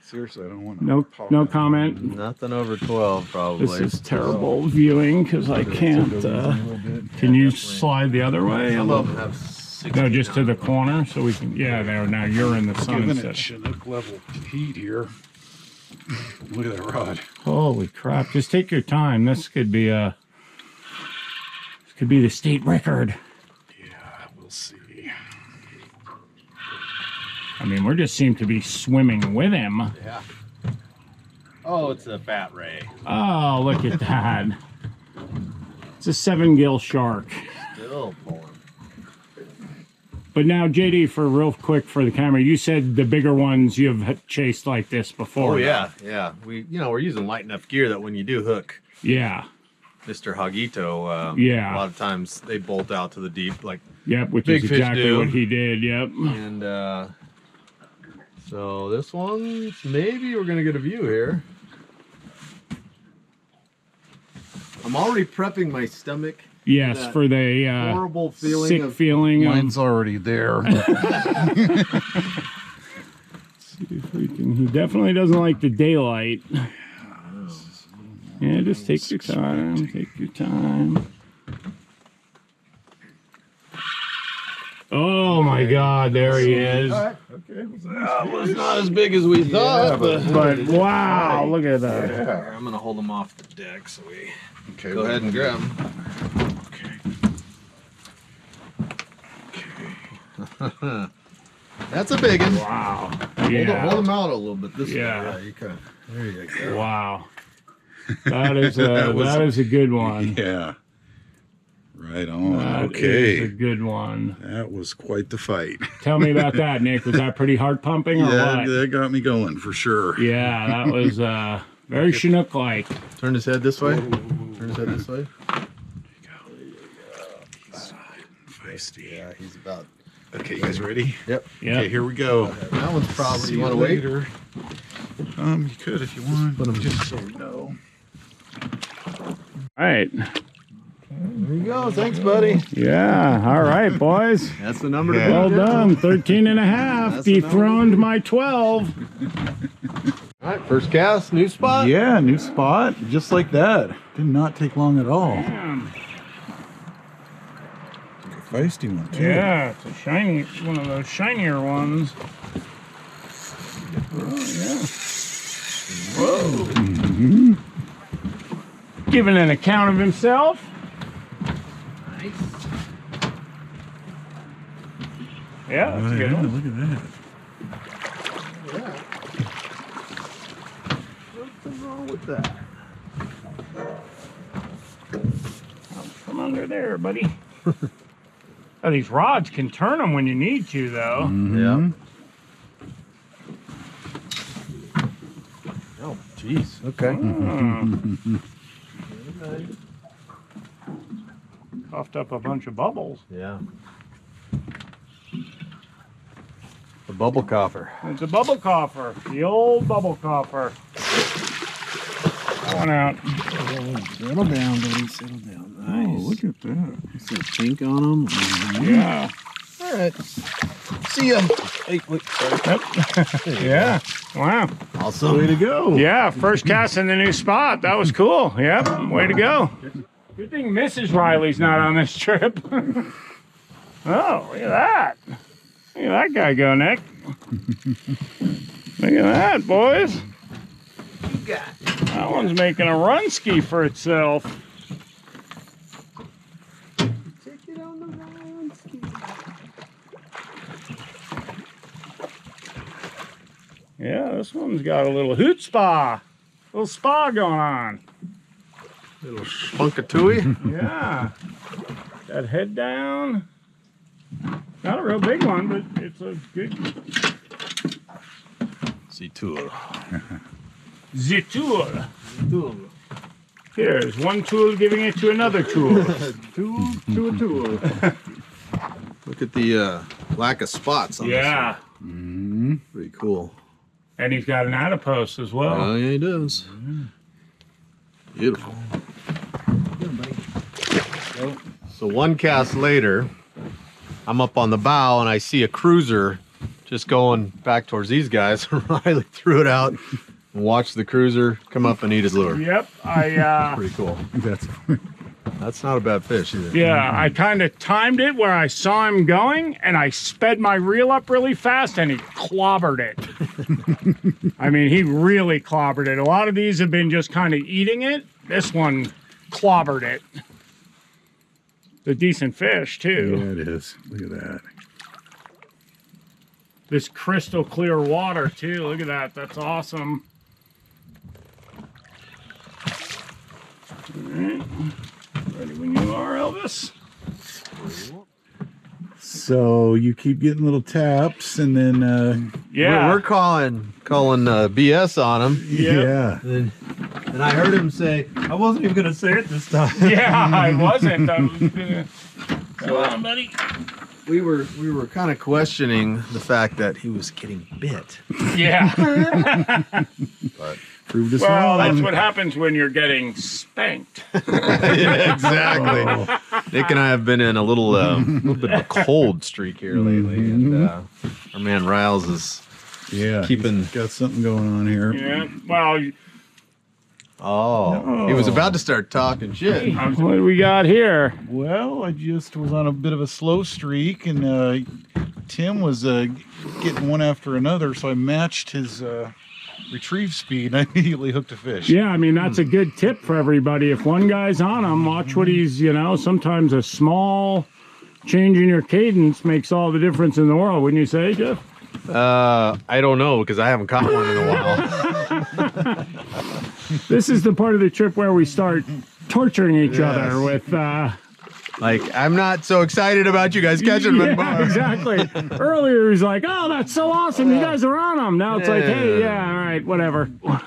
Seriously, I don't want to. No comment. Nothing over 12 probably. This is terrible viewing because I can't. Can you slide the other way? Some of them have 60. No, just to the corner so we can. Yeah, there. Now you're in the sun Giving it instead. Chinook level heat here. Look at that rod. Holy crap! Just take your time. This could be a. This could be the state record. Yeah, we'll see. I mean, we just seem to be swimming with him. Yeah. Oh, it's a bat ray. Oh, look at that! It's a 7-gill shark. Still pulling. But now, JD, for real quick for the camera, you said the bigger ones you've chased like this before. Oh yeah, yeah. We're using light enough gear that when you do hook Yeah. Mr. Hagito, Yeah. a lot of times they bolt out to the deep, like, Yep, which Big is fish exactly do. what he did. Yep. and so this one, maybe we're gonna get a view here. I'm already prepping my stomach. Yes, That for the horrible feeling sick of feeling. Mine's already there. See if we can. He definitely doesn't like the daylight. Yeah, just take your time. Take your time. Oh my God! There he is. Okay. That was not as big as we thought, But wow! Look at that. Here, I'm gonna hold them off the deck so we Okay. go ahead and grab them. Okay. That's a big one. Wow. Hold Yeah. them out a little bit. This Yeah. way. You kind of. There you go. Wow. That is a that is a good one. Yeah. Right on. That is a Okay. good one. That was quite the fight. Tell me about that, Nick. Was that pretty heart pumping or Yeah, what? that got me going for sure. Yeah, that was very Chinook-like. Turn his head this way. Turn his head this way. Feisty. Yeah, he's about. Okay, you guys ready? Yep. Yeah. Okay, here we go. That one's probably. See You want to wait? later. You could if you want. Just so you know. All right. There you go. Thanks, buddy. Yeah. All right, boys. That's the number to Yeah. beat. Well done. 13 and a half. That's the number. Dethroned my 12. All right, first cast, new spot. Yeah, new spot, just like that. Did not take long at all. Damn. A feisty one too. Yeah, it's a shiny, one of those shinier ones. Oh, yeah. Whoa. Giving an account of himself. Nice. Yeah, that's a good one. Look at that. What's wrong with that? From under there, buddy. Oh, these rods can turn them when you need to, though. Yeah. Oh, jeez. Okay. Coughed up a bunch of bubbles. Yeah. The bubble cougher. It's a bubble cougher. The old bubble cougher. That one out. Settle down, buddy. Settle down. Nice. Oh, look at that. Is there pink on them? Yeah. All right. See ya. Hey, wait. Sorry. Yeah. Wow. Awesome. Way to go. Yeah, first cast in the new spot. That was cool. Yep. Way to go. Good thing Mrs. Riley's not on this trip. Oh, look at that. Look at that guy go, Nick. Look at that, boys. That one's making a run ski for itself. Take it on the run ski. Yeah, this one's got a little hoot spa. Little spa going on. Little spunkatooey. Yeah. That head down. Not a real big one, but it's a good See tool. the tool. Here's one tool giving it to another tool. Tool to a tool. Look at the lack of spots on Yeah. this. Pretty cool. And he's got an adipose as well. Oh, yeah, he does. Beautiful. So one cast later, I'm up on the bow and I see a cruiser just going back towards these guys. Riley threw it out and watched the cruiser come up and eat his lure. Yep. I Pretty cool. That's Not a bad fish either. yeah, I kind of timed it where I saw him going and I sped my reel up really fast and he clobbered it. I mean, he really clobbered it. A lot of these have been just kind of eating it. This one clobbered it. A decent fish too. yeah, it is. Look at that. This crystal clear water too. Look at that. That's awesome. All right. Ready when you are, Elvis. So you keep getting little taps, and then Yeah. We're calling BS on him. yeah. And I heard him say, I wasn't even going to say it this time. Yeah, I wasn't. I was gonna... Come on, buddy. We were kind of questioning the fact that he was getting bit. Yeah. Proved us Well, wrong. that's what happens when you're getting spanked. Yeah, exactly. Nick and I have been in a little bit of a cold streak here lately, and our man Riles is Yeah, keeping- he's got something going on here. Yeah. Well, he was about to start talking shit. what do we got here? Well, I just was on a bit of a slow streak, and Tim was getting one after another, so I matched his retrieve speed, and I immediately hooked a fish. Yeah, I mean, that's a good tip for everybody. If one guy's on him, watch what he's, sometimes a small change in your cadence makes all the difference in the world, wouldn't you say, Jeff? I don't know, because I haven't caught one in a while. This is the part of the trip where we start torturing each other with... Like, I'm not so excited about you guys catching them. Yeah, exactly. Earlier, he's like, oh, that's so awesome. You guys are on them. Now it's like, hey, yeah, all right, whatever. Look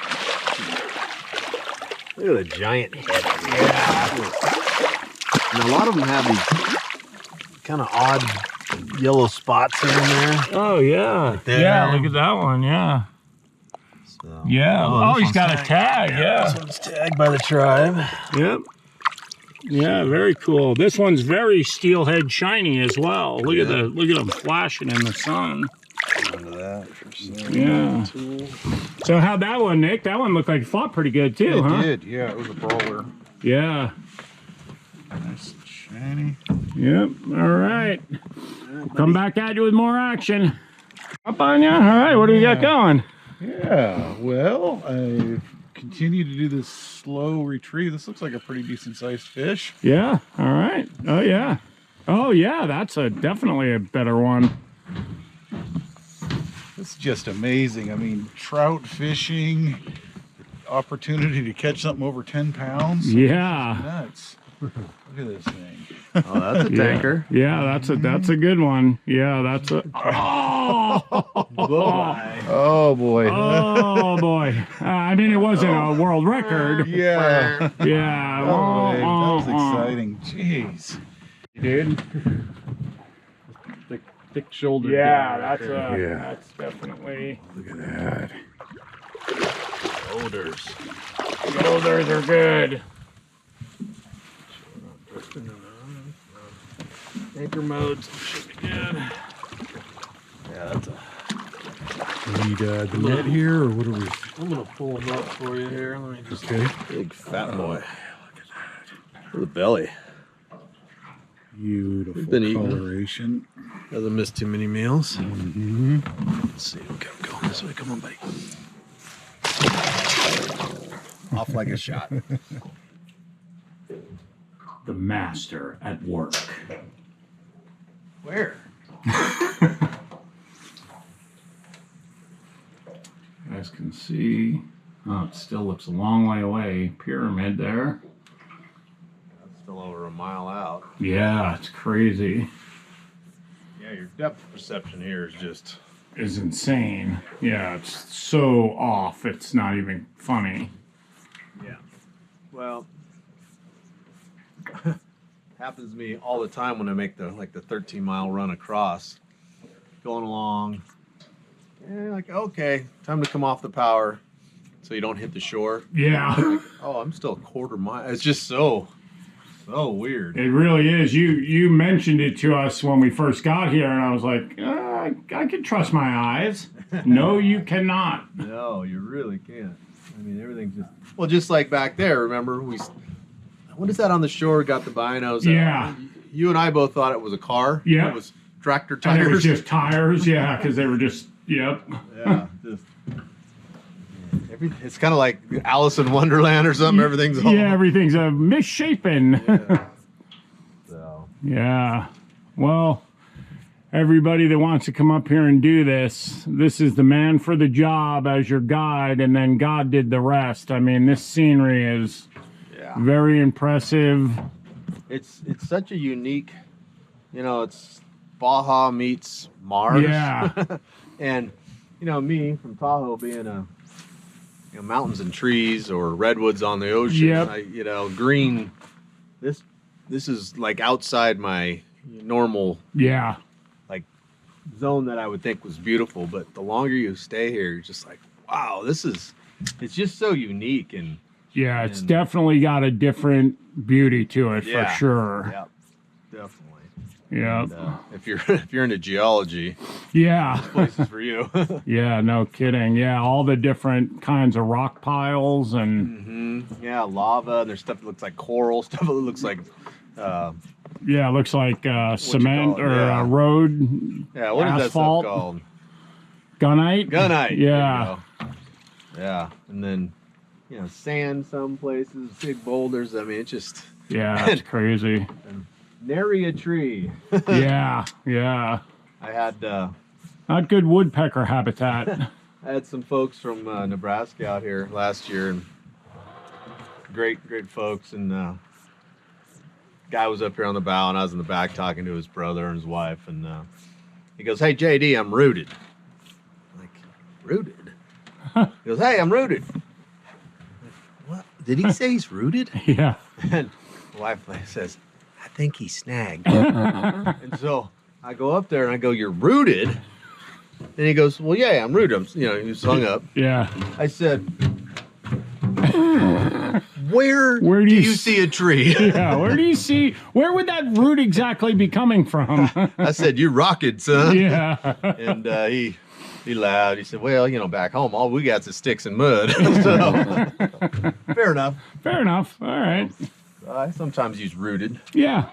at the giant head. Yeah. And a lot of them have these kind of odd yellow spots here and there. Oh, yeah. there. Yeah, look at that one, yeah. So, Yeah. Oh, this he's got a tag, yeah. one's tagged by the tribe. Yep. Yeah, very cool. This one's very steelhead shiny as well. Look at them flashing in the sun. Yeah. So how'd that one, Nick? That one looked like it fought pretty good too, huh? It did, yeah. It was a brawler. Yeah. Nice and shiny. Yep. All right. We'll come back at you with more action. Up on you. All right. What do we got going? Yeah, well, I continue to do this slow retrieve. This looks like a pretty decent sized fish. Yeah. All right. Oh yeah. Oh yeah. That's definitely a better one. It's just amazing. I mean, trout fishing, opportunity to catch something over 10 pounds. Yeah. Nuts. Look at this thing. Oh, that's a tanker. Yeah, that's a good one. Yeah, that's a. Oh boy. Oh boy. I mean, it wasn't a world record. Yeah. Yeah. Oh, that was exciting. Jeez. Dude. Thick shouldered. Yeah, guy that's right there. that's definitely. Look at that. Shoulders. Shoulders are good. Anchor modes should be good. Yeah, that's a. Need the net here, or what are we? I'm gonna pull them up for you here. Let me just. Okay. Big fat boy. Look at that. The belly. Beautiful Been eating. coloration. Doesn't miss too many meals. Mm-hmm. Let's see. Okay, I'm going this way. Come on, buddy. Off like a shot. The master at work. Where? You guys can see. Oh, it still looks a long way away. Pyramid there. That's still over a mile out. Yeah, it's crazy. Yeah, your depth perception here is just. Is insane. Yeah, it's so off. It's not even funny. Yeah. Well, happens to me all the time when I make the 13-mile run across. Going along. Yeah, like, okay, time to come off the power so you don't hit the shore. Yeah. Like, oh, I'm still a quarter mile. It's just so weird. It really is. You mentioned it to us when we first got here, and I was like, I can trust my eyes. No, you cannot. No, you really can't. I mean, everything's just like back there. Remember, what is that on the shore? Got the binos. Yeah. You and I both thought it was a car. Yeah. It was tractor And it was tires. just tires, yeah, because they were just, yep. Yeah. It's kind of like Alice in Wonderland or something. Everything's all. Yeah, everything's misshapen. Yeah. So. Yeah. Well, everybody that wants to come up here and do this is the man for the job as your guide, and then God did the rest. I mean, this scenery is very impressive. It's such a unique, it's Baja meets Mars. Yeah. And, me from Tahoe being mountains and trees or redwoods on the ocean, Yep. green, this is like outside my normal zone that I would think was beautiful, but the longer you stay here, you're just like, wow, it's just so unique. And yeah, it's definitely got a different beauty to it for sure. Yeah, definitely. Yeah. And, if you're into geology, yeah, this place is for you. Yeah, no kidding. Yeah, all the different kinds of rock piles and yeah, lava. And there's stuff that looks like coral, stuff that looks like yeah, it looks like cement or road. Yeah, what is asphalt. that stuff called? Gunite. Gunite. Yeah. Yeah, and then sand some places, big boulders. I mean, it's just it's crazy. nary a tree. Yeah. I had Not good woodpecker habitat. I had some folks from Nebraska out here last year, and great folks. And guy was up here on the bow, and I was in the back talking to his brother and his wife. And he goes, "Hey, JD, I'm rooted." I'm like, rooted? He goes, "Hey, I'm rooted." I'm like, what? Did he say he's rooted? Yeah. And the wife says, "I think he snagged." And so I go up there and I go, "You're rooted?" And he goes, "Well, yeah, I'm rooted." He was hung up. Yeah. I said, Where do you see a tree? Yeah, where would that root exactly be coming from? I said, "You rocket, son." Yeah. And he laughed. He said, "Well, back home, all we got is sticks and mud." So, fair enough. Fair enough. All right. I sometimes use rooted. Yeah,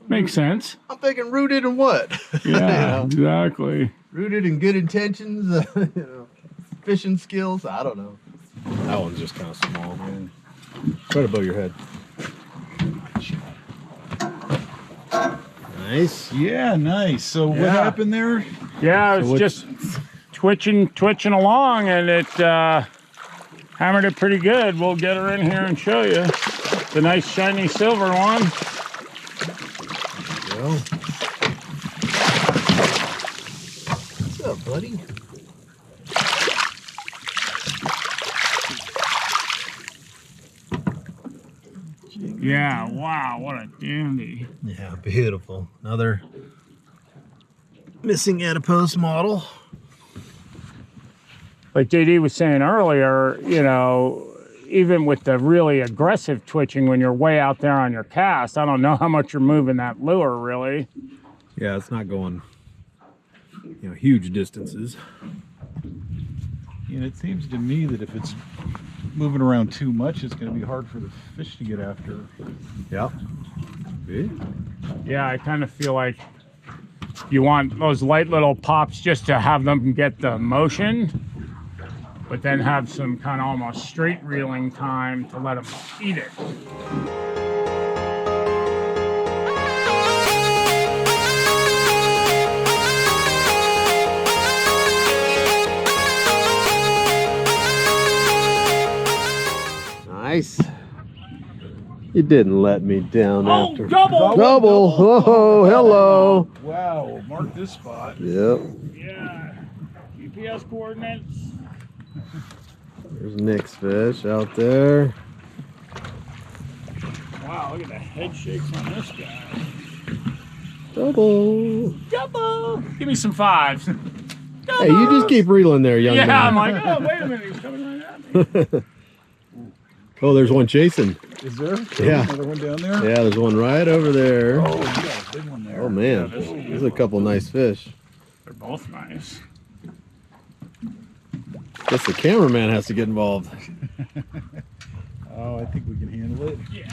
makes sense. I'm thinking rooted in what? Yeah, exactly. Rooted in good intentions, fishing skills. I don't know. That one's just kind of small, man. Right above your head. Nice. Yeah, nice. So what happened there? Yeah, it was just twitching along, and it hammered it pretty good. We'll get her in here and show you. It's a nice shiny silver one. Well, what's up, buddy? Yeah, wow, what a dandy. Yeah, beautiful. Another missing adipose model. Like JD was saying earlier, you know, even with the really aggressive twitching when you're way out there on your cast, I don't know how much you're moving that lure, really. Yeah, it's not going, you know, huge distances. And it seems to me that if it's moving around too much, it's going to be hard for the fish to get after. Yeah. Yeah, I kind of feel like you want those light little pops just to have them get the motion, but then have some kind of almost straight reeling time to let them eat it. Nice. You didn't let me down Oh, after. double! Double! Oh, hello! Wow, mark this spot. Yep. Yeah, GPS coordinates. There's Nick's fish out there. Wow, look at the head shakes on this guy. Double! Double! Give me some fives. Hey, you just keep reeling there, young Yeah, man. I'm like, oh, wait a minute, he's coming right at me. Oh, there's one chasing. Is there? Yeah. Another one down there? Yeah, there's one right over there. Oh, you got a big one there. Oh man, there's a couple nice fish. They're both nice. Guess the cameraman has to get involved. Oh, I think we can handle it. Yeah.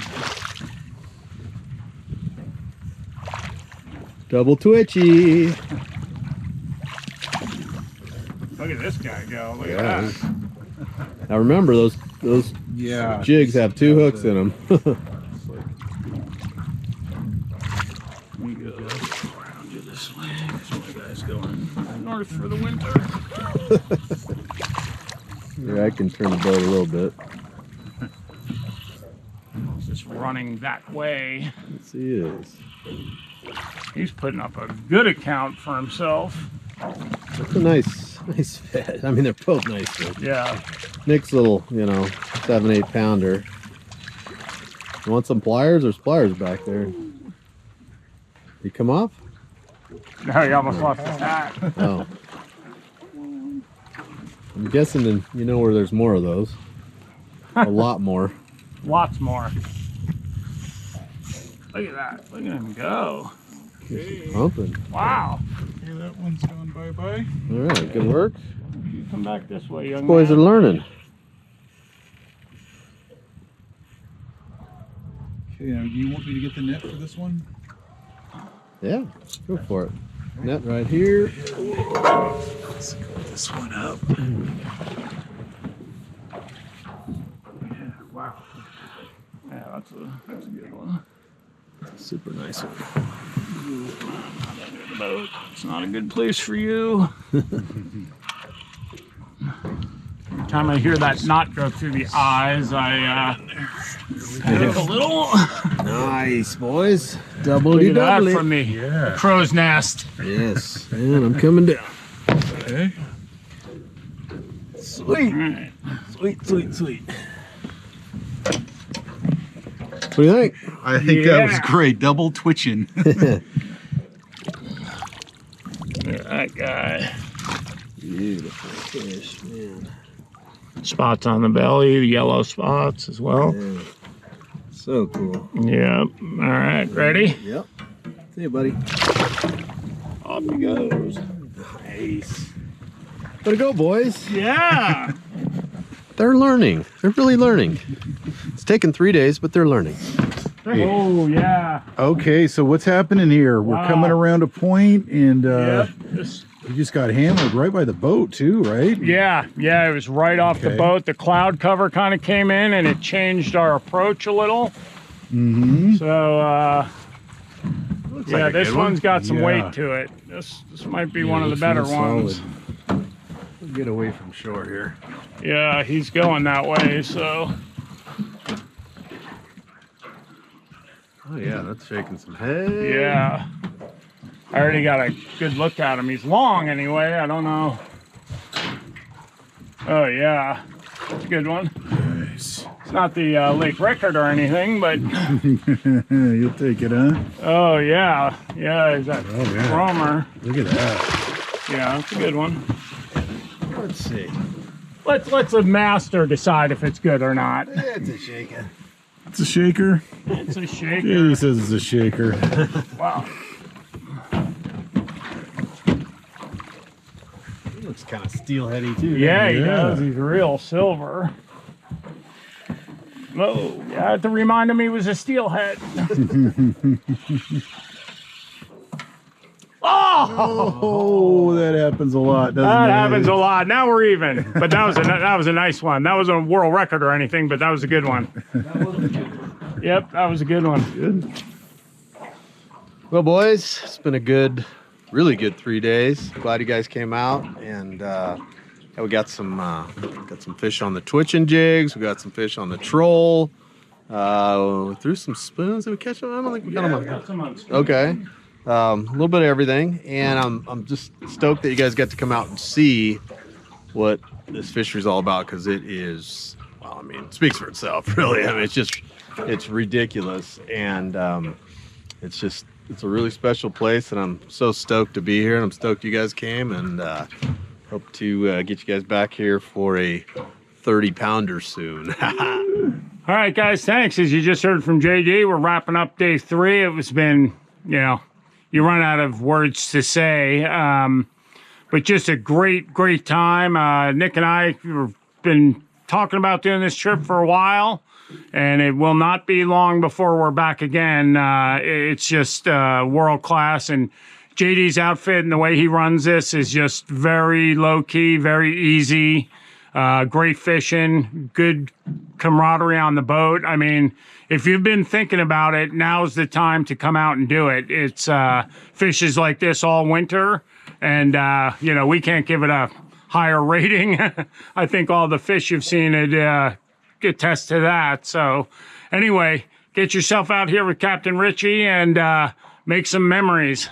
Double twitchy. Look at this guy go. Look Yeah. at that. Now remember, those Yeah. jigs have two hooks in them. Let me go around you this way. This guy's going north for the winter. Yeah, I can turn the boat a little bit. He's just running that way. Yes, he is. He's putting up a good account for himself. It's a nice fish. I mean, they're both nice fish. Yeah. Nick's little, 7-8 pounder. You want some pliers? There's pliers back there. You come off? No, he almost lost his hat. Oh. I'm guessing that you know where there's more of those. A lot more. Lots more. Look at that. Look at him go. Pumping. Wow. Okay, that one's gone bye-bye. All right, good work. You come back this way, young Boys are man. learning. Okay, now do you want me to get the net for this one? Yeah, go for it. Net right here. Let's go this one up. Wow. Yeah, that's a good one. Super nice one. The boat. It's not a good place for you. Every time I hear that knot go through the eyes, I panic a little. Nice, boys. Double Look at that doubly. from the crow's nest. Yes, and I'm coming down. Okay. Sweet, All right. sweet. What do you think? I think that was Yeah. great. Double twitching. Look at that guy. Beautiful fish, man. Spots on the belly, the yellow spots as well. Yeah. So cool. Yep. All right, ready? Yep. See you, buddy. Off he goes. Nice. Way to go, boys. Yeah. They're learning. They're really learning. It's taken 3 days, but they're learning. Oh, yeah. Okay, so what's happening here? We're Wow. coming around a point, and Yep. This- we just got hammered right by the boat too, right? Yeah, it was right off the Okay. boat. The cloud cover kind of came in and it changed our approach a little. Mm-hmm. So, Looks yeah, like a this good one. one's got some Yeah. weight to it. This might be one of the better ones. Get away from shore here. Yeah, he's going that way, so. Oh yeah, that's shaking some head. Yeah. I already got a good look at him. He's long anyway. I don't know. Oh yeah, that's a good one. Nice. It's not the lake record or anything, but You'll take it, huh? oh yeah, yeah, he's that Romer. Look at that. Yeah, that's a good one. Let's see. Let's a master decide if it's good or not. It's a shaker. It's a shaker. It's a shaker. Yeah, he says it's a shaker. Wow. He looks kind of steelheady too. Yeah, he Yeah. does. He's real silver. Oh, yeah, I had to remind him he was a steelhead. Oh, that happens a lot, doesn't That it? happens a lot. Now we're even. But that was a nice one. That wasn't a world record or anything, but that was a good one. Yep, that was a good one. Good. Well, boys, it's been a good, really good 3 days. Glad you guys came out, and yeah, we got some fish on the twitching jigs. We got some fish on the troll. We threw some spoons. Did we catch them? I don't think we got them on. Okay. A little bit of everything, and I'm just stoked that you guys got to come out and see what this fishery's all about, because it is, well, I mean, it speaks for itself, really. I mean, it's ridiculous, and it's a really special place, and I'm so stoked to be here, and I'm stoked you guys came, and hope to get you guys back here for a 30-pounder soon. All right, guys, thanks. As you just heard from JD, we're wrapping up day 3. It's been, you run out of words to say, but just a great time. Nick and I have been talking about doing this trip for a while, and it will not be long before we're back again. It's just world class, and JD's outfit and the way he runs this is just very low key, very easy. Great fishing, good camaraderie on the boat. I mean, if you've been thinking about it, now's the time to come out and do it. It's fishes like this all winter, and we can't give it a higher rating. I think all the fish you've seen it attest to that. So anyway, get yourself out here with Captain Richie and make some memories.